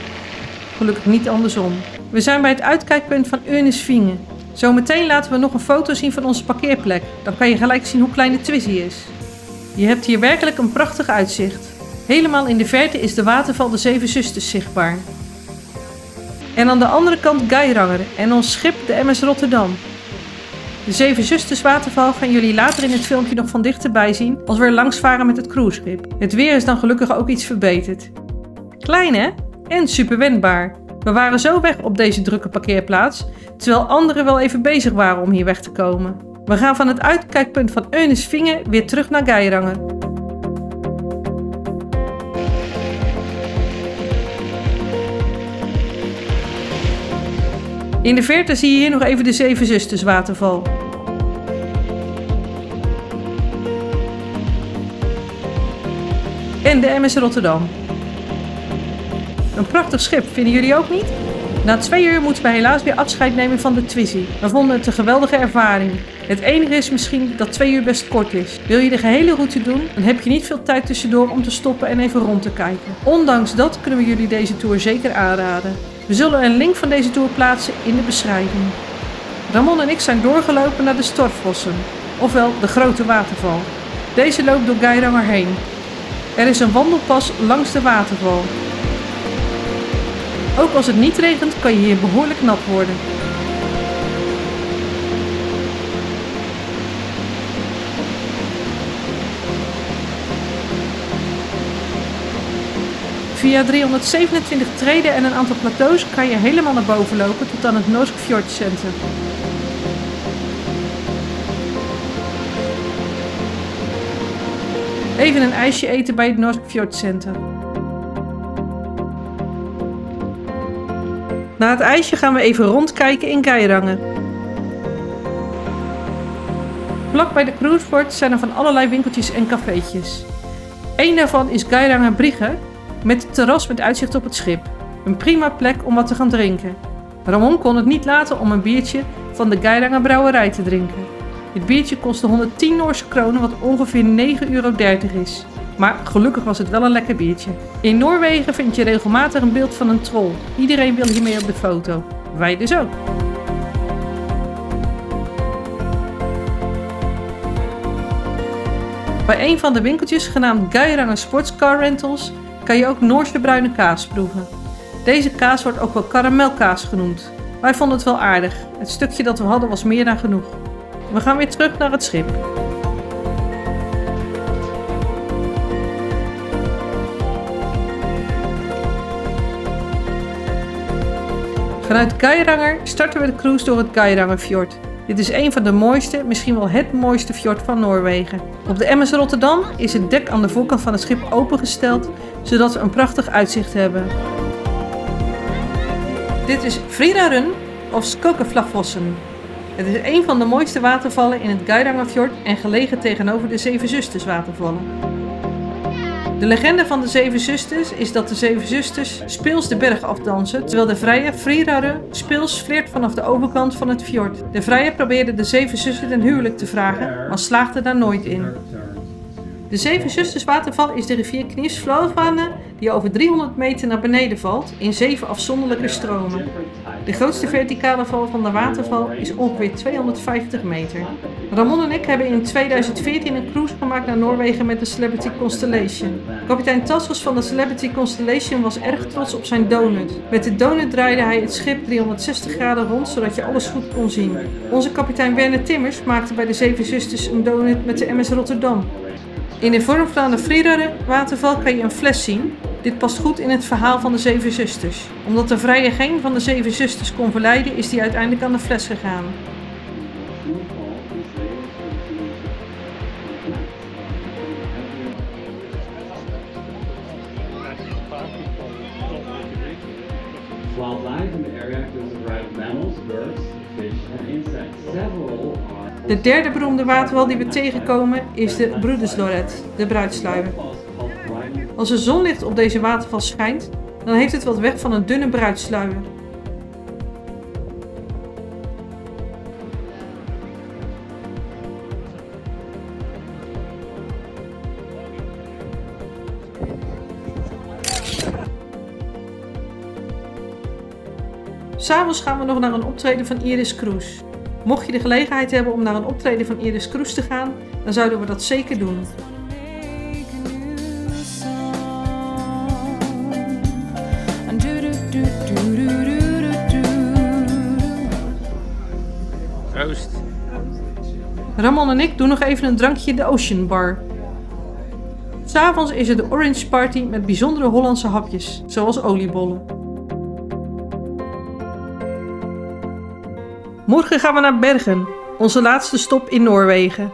Gelukkig niet andersom. We zijn bij het uitkijkpunt van Eunenswingen. Zometeen laten we nog een foto zien van onze parkeerplek. Dan kan je gelijk zien hoe klein de Twizy is. Je hebt hier werkelijk een prachtig uitzicht. Helemaal in de verte is de waterval de Zeven Zusters zichtbaar. En aan de andere kant Geiranger en ons schip de MS Rotterdam. De Zeven Zusters waterval gaan jullie later in het filmpje nog van dichterbij zien als we er langs varen met het cruiseschip. Het weer is dan gelukkig ook iets verbeterd. Klein hè? En super wendbaar. We waren zo weg op deze drukke parkeerplaats, terwijl anderen wel even bezig waren om hier weg te komen. We gaan van het uitkijkpunt van Eunenswingen weer terug naar Geiranger. In de verte zie je hier nog even de Zeven Zusters waterval. En de MS Rotterdam. Een prachtig schip, vinden jullie ook niet? Na 2 uur moeten we helaas weer afscheid nemen van de Twizy. We vonden het een geweldige ervaring. Het enige is misschien dat 2 uur best kort is. Wil je de gehele route doen, dan heb je niet veel tijd tussendoor om te stoppen en even rond te kijken. Ondanks dat kunnen we jullie deze tour zeker aanraden. We zullen een link van deze tour plaatsen in de beschrijving. Ramon en ik zijn doorgelopen naar de Stortvossen, ofwel de grote waterval. Deze loopt door Geiranger heen. Er is een wandelpas langs de waterval. Ook als het niet regent kan je hier behoorlijk nat worden. Via 327 treden en een aantal plateaus kan je helemaal naar boven lopen tot aan het Norsk Fjordcenter. Even een ijsje eten bij het Norsk Fjord Center. Na het ijsje gaan we even rondkijken in Geiranger. Vlak bij de cruiseport zijn er van allerlei winkeltjes en cafeetjes. Eén daarvan is Geiranger Brygge, met een terras met uitzicht op het schip. Een prima plek om wat te gaan drinken. Ramon kon het niet laten om een biertje van de Geiranger brouwerij te drinken. Het biertje kostte 110 Noorse kronen, wat ongeveer €9,30 is. Maar gelukkig was het wel een lekker biertje. In Noorwegen vind je regelmatig een beeld van een troll. Iedereen wil hiermee op de foto. Wij dus ook. Bij een van de winkeltjes, genaamd Geiranger Sportscar Rentals, kan je ook Noorse bruine kaas proeven. Deze kaas wordt ook wel karamelkaas genoemd. Wij vonden het wel aardig. Het stukje dat we hadden was meer dan genoeg. We gaan weer terug naar het schip. Vanuit Geiranger starten we de cruise door het Geirangerfjord. Dit is een van de mooiste, misschien wel het mooiste fjord van Noorwegen. Op de MS Rotterdam is het dek aan de voorkant van het schip opengesteld, zodat we een prachtig uitzicht hebben. Dit is Fridarun of Skokeflagfossen. Het is een van de mooiste watervallen in het Geirangerfjord en gelegen tegenover de Zeven Zusters watervallen. De legende van de Zeven Zusters is dat de Zeven Zusters speels de berg afdansen, terwijl de vrije Fridarun speels flirt vanaf de overkant van het fjord. De vrije probeerde de Zeven Zusters ten huwelijk te vragen, maar slaagde daar nooit in. De Zeven Zusters waterval is de rivier Knivsfjordvatnet die over 300 meter naar beneden valt in 7 afzonderlijke stromen. De grootste verticale val van de waterval is ongeveer 250 meter. Ramon en ik hebben in 2014 een cruise gemaakt naar Noorwegen met de Celebrity Constellation. Kapitein Tassos van de Celebrity Constellation was erg trots op zijn donut. Met de donut draaide hij het schip 360 graden rond, zodat je alles goed kon zien. Onze kapitein Werner Timmers maakte bij de Zeven Zusters een donut met de MS Rotterdam. In de vorm van de Fridarun waterval kan je een fles zien. Dit past goed in het verhaal van de Zeven Zusters. Omdat de vrije geen van de Zeven Zusters kon verleiden, is hij uiteindelijk aan de fles gegaan. Wildlife in the area includes a variety of mammals, birds, fish and insects. Several are... De derde beroemde waterval die we tegenkomen is de Brudesloret, de bruidsluier. Als de zonlicht op deze waterval schijnt, dan heeft het wat weg van een dunne bruidsluier. S'avonds gaan we nog naar een optreden van Iris Kroes. Mocht je de gelegenheid hebben om naar een optreden van Iris Kroes te gaan, dan zouden we dat zeker doen. Proost. Ramon en ik doen nog even een drankje in de Ocean Bar. S'avonds is er de Orange Party met bijzondere Hollandse hapjes, zoals oliebollen. Morgen gaan we naar Bergen, onze laatste stop in Noorwegen.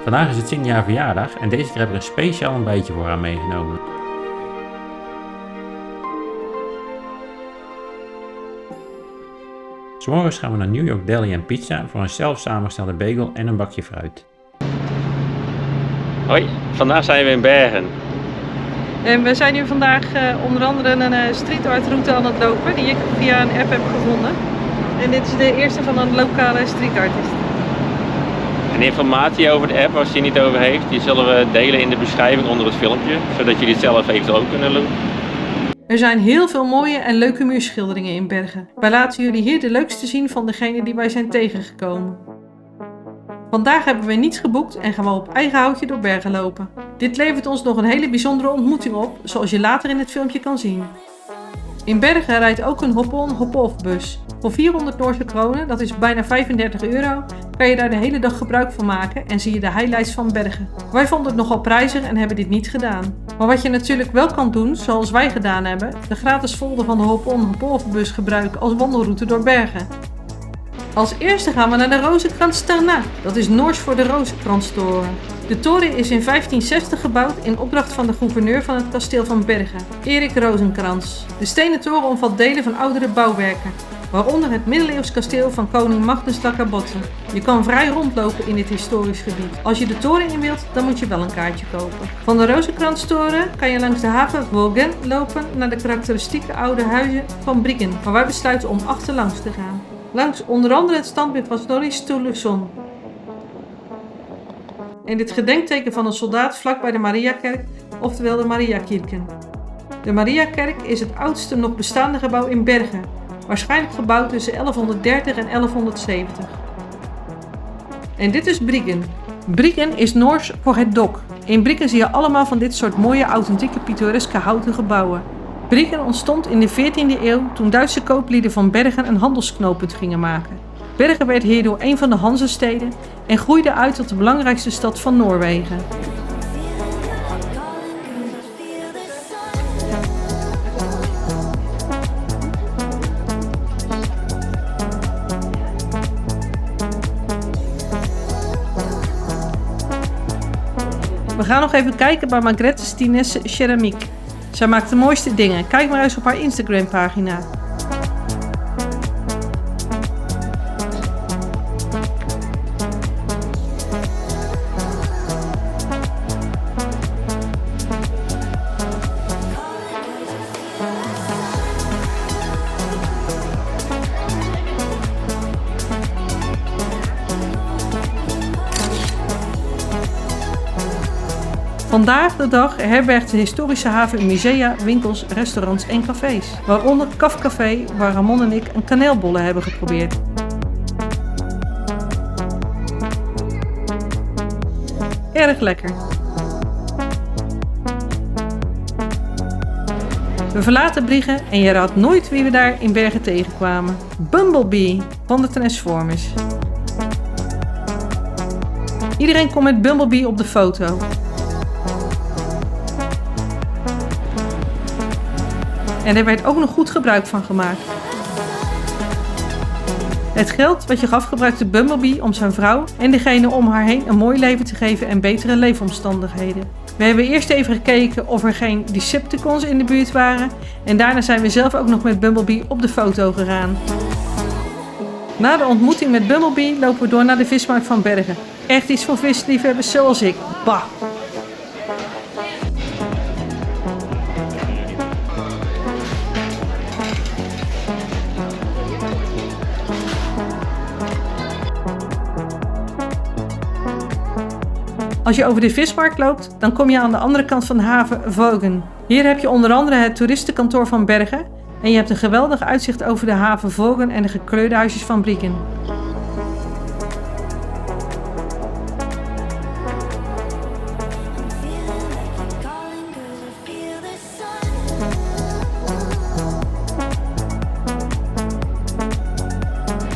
Vandaag is het 10 jaar verjaardag en deze keer heb ik een speciaal ontbijtje voor haar meegenomen. 'S Morgens gaan we naar New York Deli & Pizza voor een zelf samengestelde bagel en een bakje fruit. Hoi, vandaag zijn we in Bergen. En we zijn hier vandaag onder andere een street art route aan het lopen die ik via een app heb gevonden. En dit is de eerste van een lokale street artist. En informatie over de app, als je het niet over heeft, die zullen we delen in de beschrijving onder het filmpje, zodat jullie het zelf eventueel ook kunnen doen. Er zijn heel veel mooie en leuke muurschilderingen in Bergen. Wij laten jullie hier de leukste zien van degene die wij zijn tegengekomen. Vandaag hebben we niets geboekt en gaan we op eigen houtje door Bergen lopen. Dit levert ons nog een hele bijzondere ontmoeting op, zoals je later in het filmpje kan zien. In Bergen rijdt ook een hop-on, hop-off bus. Voor 400 Noorse kronen, dat is bijna 35 euro, kan je daar de hele dag gebruik van maken en zie je de highlights van Bergen. Wij vonden het nogal prijzig en hebben dit niet gedaan. Maar wat je natuurlijk wel kan doen, zoals wij gedaan hebben, de gratis folder van de Hop-on-Hop-off-bus gebruiken als wandelroute door Bergen. Als eerste gaan we naar de Rozenkrantz-Terna. Dat is Noors voor de Rozenkranztoren. De toren is in 1560 gebouwd in opdracht van de gouverneur van het kasteel van Bergen, Erik Rozenkrantz. De stenen toren omvat delen van oudere bouwwerken, waaronder het middeleeuws kasteel van koning Magnus Lackabotte. Je kan vrij rondlopen in dit historisch gebied. Als je de toren in wilt, dan moet je wel een kaartje kopen. Van de Rozenkrantz-toren kan je langs de haven Vågen lopen naar de karakteristieke oude huizen van Briggen, maar wij besluiten om achterlangs te gaan. Langs onder andere het standbeeld van Snorri Sturluson. En dit gedenkteken van een soldaat vlakbij de Mariakerk, oftewel de Mariakirken. De Mariakerk is het oudste nog bestaande gebouw in Bergen, waarschijnlijk gebouwd tussen 1130 en 1170. En dit is Briggen. Briggen is Noors voor het dok. In Briggen zie je allemaal van dit soort mooie, authentieke, pittoreske houten gebouwen. Briggen ontstond in de 14e eeuw toen Duitse kooplieden van Bergen een handelsknooppunt gingen maken. Bergen werd hierdoor een van de Hanzesteden en groeide uit tot de belangrijkste stad van Noorwegen. We gaan nog even kijken bij Margrethe Stinesse Ceramiek. Zij maakt de mooiste dingen. Kijk maar eens op haar Instagram pagina. Vandaag de dag herbergt de historische haven musea, winkels, restaurants en cafés. Waaronder Kafcafé, waar Ramon en ik een kaneelbolle hebben geprobeerd. Erg lekker. We verlaten Briggen en je raadt nooit wie we daar in Bergen tegenkwamen. Bumblebee van de Transformers. Iedereen komt met Bumblebee op de foto. En er werd ook nog goed gebruik van gemaakt. Het geld wat je gaf gebruikte Bumblebee om zijn vrouw en degene om haar heen een mooi leven te geven en betere leefomstandigheden. We hebben eerst even gekeken of er geen Decepticons in de buurt waren en daarna zijn we zelf ook nog met Bumblebee op de foto gegaan. Na de ontmoeting met Bumblebee lopen we door naar de vismarkt van Bergen. Echt iets voor visliefhebbers zoals ik. Bah! Als je over de vismarkt loopt, dan kom je aan de andere kant van de haven Vågen. Hier heb je onder andere het toeristenkantoor van Bergen en je hebt een geweldig uitzicht over de haven Vågen en de gekleurde huisjes van Briggen.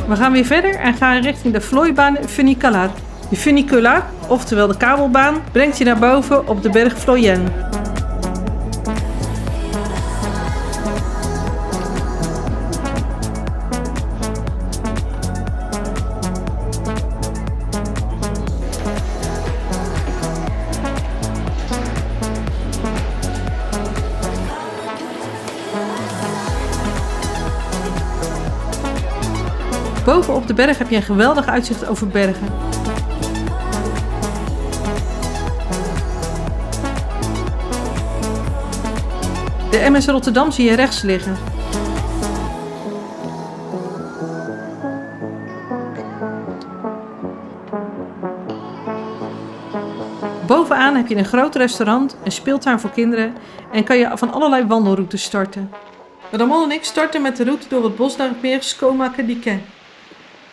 We gaan weer verder en gaan richting de vlooibaan Funicular. De funicular, oftewel de kabelbaan, brengt je naar boven op de berg Vloyen. Boven op de berg heb je een geweldig uitzicht over Bergen. De MS Rotterdam zie je rechts liggen. Bovenaan heb je een groot restaurant, een speeltuin voor kinderen en kan je van allerlei wandelroutes starten. Ramon en ik starten met de route door het bos naar het meer Skomakadike.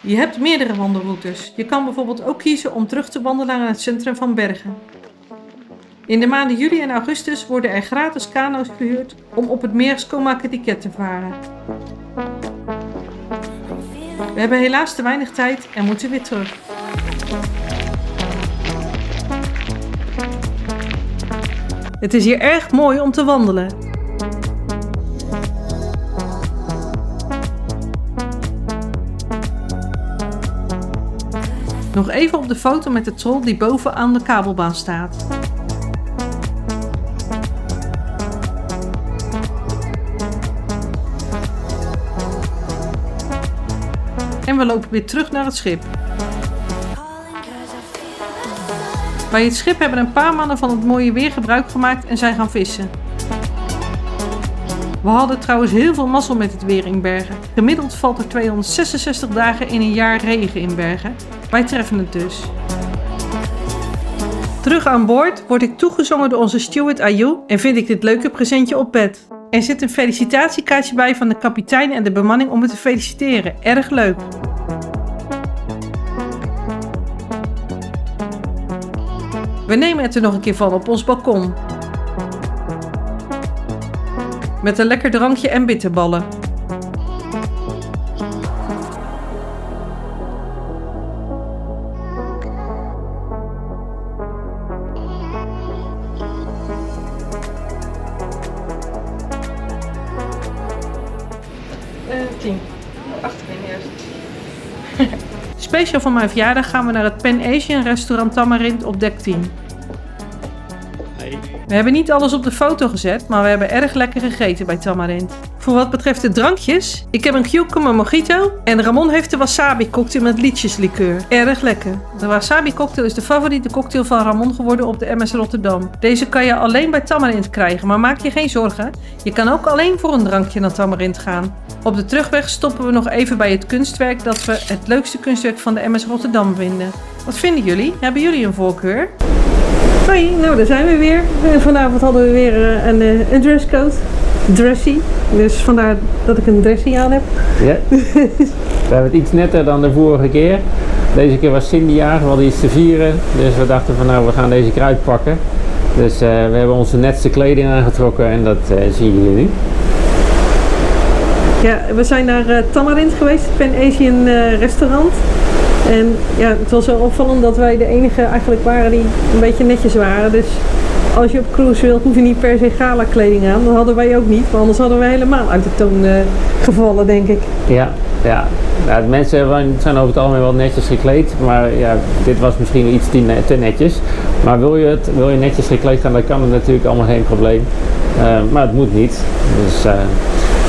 Je hebt meerdere wandelroutes. Je kan bijvoorbeeld ook kiezen om terug te wandelen naar het centrum van Bergen. In de maanden juli en augustus worden er gratis kano's gehuurd om op het meer Skomakadike te varen. We hebben helaas te weinig tijd en moeten weer terug. Het is hier erg mooi om te wandelen. Nog even op de foto met de troll die boven aan de kabelbaan staat. En we lopen weer terug naar het schip. Bij het schip hebben een paar mannen van het mooie weer gebruik gemaakt en zijn gaan vissen. We hadden trouwens heel veel mazzel met het weer in Bergen. Gemiddeld valt er 266 dagen in een jaar regen in Bergen. Wij treffen het dus. Terug aan boord word ik toegezongen door onze steward Ayu en vind ik dit leuke presentje op bed. Er zit een felicitatiekaartje bij van de kapitein en de bemanning om me te feliciteren. Erg leuk. We nemen het er nog een keer van op ons balkon. Met een lekker drankje en bitterballen. Speciaal voor mijn verjaardag gaan we naar het Pan Asian restaurant Tamarind op dek 10. We hebben niet alles op de foto gezet, maar we hebben erg lekker gegeten bij Tamarind. Voor wat betreft de drankjes, ik heb een cucumber mojito en Ramon heeft de wasabi cocktail met liedjeslikeur. Erg lekker. De wasabi cocktail is de favoriete cocktail van Ramon geworden op de MS Rotterdam. Deze kan je alleen bij Tamarind krijgen, maar maak je geen zorgen. Je kan ook alleen voor een drankje naar Tamarind gaan. Op de terugweg stoppen we nog even bij het kunstwerk dat we het leukste kunstwerk van de MS Rotterdam vinden. Wat vinden jullie? Hebben jullie een voorkeur? Hoi, nou daar zijn we weer. Vanavond hadden we weer een dresscode. Dressy. Dus vandaar dat ik een dressy aan heb. Ja. We hebben het iets netter dan de vorige keer. Deze keer was Cindy jarig, we hadden iets te vieren. Dus we dachten van nou, we gaan deze keer uitpakken. Dus we hebben onze netste kleding aangetrokken en dat zien jullie nu. Ja, we zijn naar Tamarind geweest, het Pan Asian restaurant. En ja, het was wel opvallend dat wij de enige eigenlijk waren die een beetje netjes waren. Dus als je op cruise wilt, hoef je niet per se gala kleding aan. Dat hadden wij ook niet, want anders hadden we helemaal uit de toon gevallen, denk ik. Ja, ja. Ja, de mensen zijn over het algemeen wel netjes gekleed, maar ja, dit was misschien iets te netjes. Maar wil je netjes gekleed gaan, dan kan het natuurlijk allemaal geen probleem. Maar het moet niet. Dus,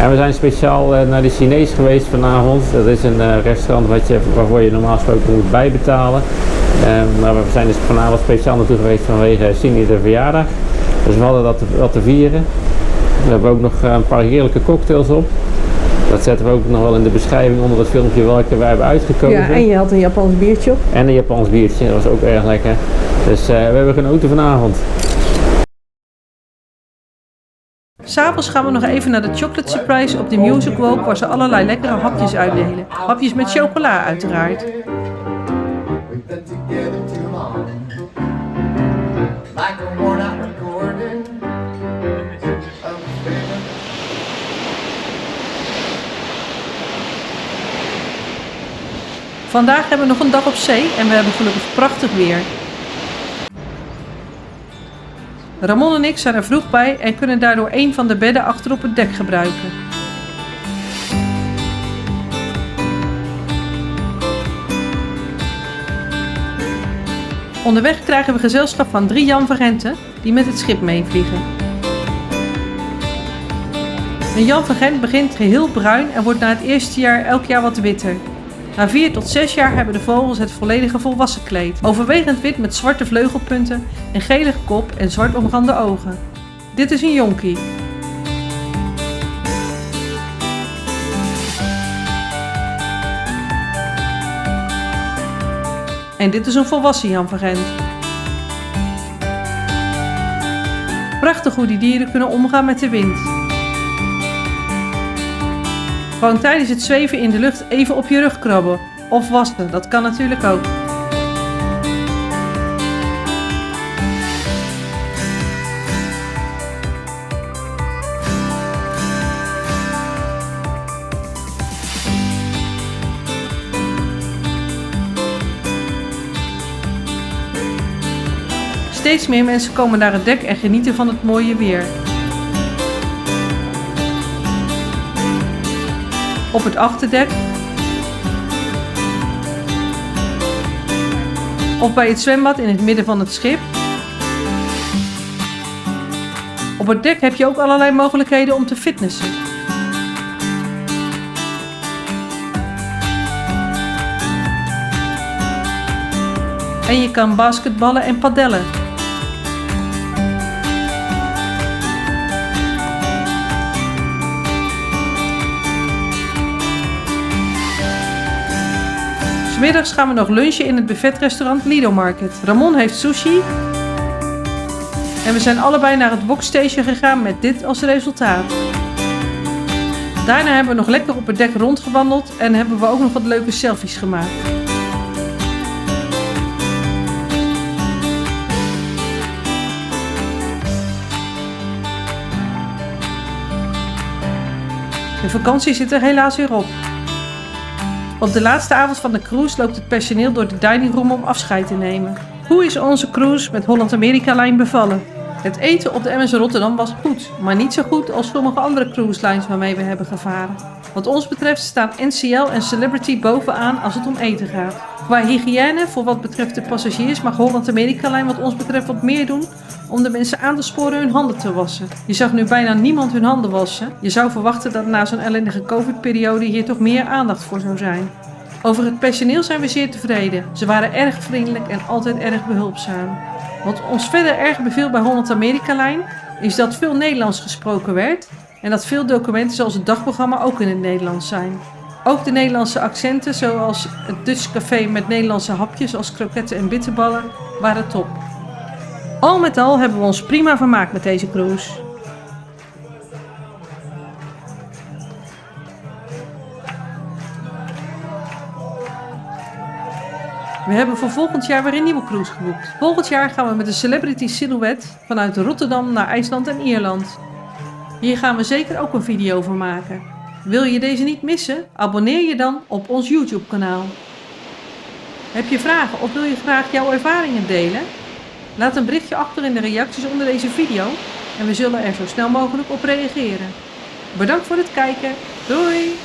en we zijn speciaal naar de Chinees geweest vanavond. Dat is een restaurant waarvoor je normaal gesproken moet bijbetalen. Maar we zijn dus vanavond speciaal naartoe geweest vanwege Cindy de verjaardag. Dus we hadden dat te vieren. We hebben ook nog een paar heerlijke cocktails op. Dat zetten we ook nog wel in de beschrijving onder het filmpje welke wij hebben uitgekozen. Ja, en je had een Japans biertje op. En een Japans biertje, dat was ook erg lekker. Dus we hebben genoten vanavond. 'S'avonds gaan we nog even naar de Chocolate Surprise op de Music Walk, waar ze allerlei lekkere hapjes uitdelen. Hapjes met chocola uiteraard. Vandaag hebben we nog een dag op zee en we hebben gelukkig prachtig weer. Ramon en ik zijn er vroeg bij en kunnen daardoor een van de bedden achter op het dek gebruiken. Onderweg krijgen we gezelschap van 3 Jan van Genten die met het schip meevliegen. Een Jan van Gent begint geheel bruin en wordt na het eerste jaar elk jaar wat witter. Na 4 tot 6 jaar hebben de vogels het volledige volwassen kleed. Overwegend wit met zwarte vleugelpunten, een gelige kop en zwart omrande ogen. Dit is een jonkie. En dit is een volwassen Jan van Gent. Prachtig hoe die dieren kunnen omgaan met de wind. Gewoon tijdens het zweven in de lucht even op je rug krabben. Of wassen, dat kan natuurlijk ook. Steeds meer mensen komen naar het dek en genieten van het mooie weer. Op het achterdek of bij het zwembad in het midden van het schip. Op het dek heb je ook allerlei mogelijkheden om te fitnessen. En je kan basketballen en padellen. Smiddags gaan we nog lunchen in het buffetrestaurant Lido Market. Ramon heeft sushi. En we zijn allebei naar het Bokstation gegaan met dit als resultaat. Daarna hebben we nog lekker op het dek rondgewandeld en hebben we ook nog wat leuke selfies gemaakt. De vakantie zit er helaas weer op. Op de laatste avond van de cruise loopt het personeel door de dining room om afscheid te nemen. Hoe is onze cruise met Holland-Amerika-lijn bevallen? Het eten op de MS Rotterdam was goed, maar niet zo goed als sommige andere cruise lines waarmee we hebben gevaren. Wat ons betreft staan NCL en Celebrity bovenaan als het om eten gaat. Qua hygiëne, voor wat betreft de passagiers, mag Holland-Amerika-lijn wat ons betreft wat meer doen om de mensen aan te sporen hun handen te wassen. Je zag nu bijna niemand hun handen wassen. Je zou verwachten dat na zo'n ellendige COVID-periode hier toch meer aandacht voor zou zijn. Over het personeel zijn we zeer tevreden. Ze waren erg vriendelijk en altijd erg behulpzaam. Wat ons verder erg beviel bij Holland-Amerika-lijn is dat veel Nederlands gesproken werd en dat veel documenten zoals het dagprogramma ook in het Nederlands zijn. Ook de Nederlandse accenten zoals het Dutch Café met Nederlandse hapjes als kroketten en bitterballen waren top. Al met al hebben we ons prima vermaakt met deze cruise. We hebben voor volgend jaar weer een nieuwe cruise geboekt. Volgend jaar gaan we met de Celebrity Silhouette vanuit Rotterdam naar IJsland en Ierland. Hier gaan we zeker ook een video van maken. Wil je deze niet missen? Abonneer je dan op ons YouTube kanaal. Heb je vragen of wil je graag jouw ervaringen delen? Laat een berichtje achter in de reacties onder deze video en we zullen er zo snel mogelijk op reageren. Bedankt voor het kijken. Doei!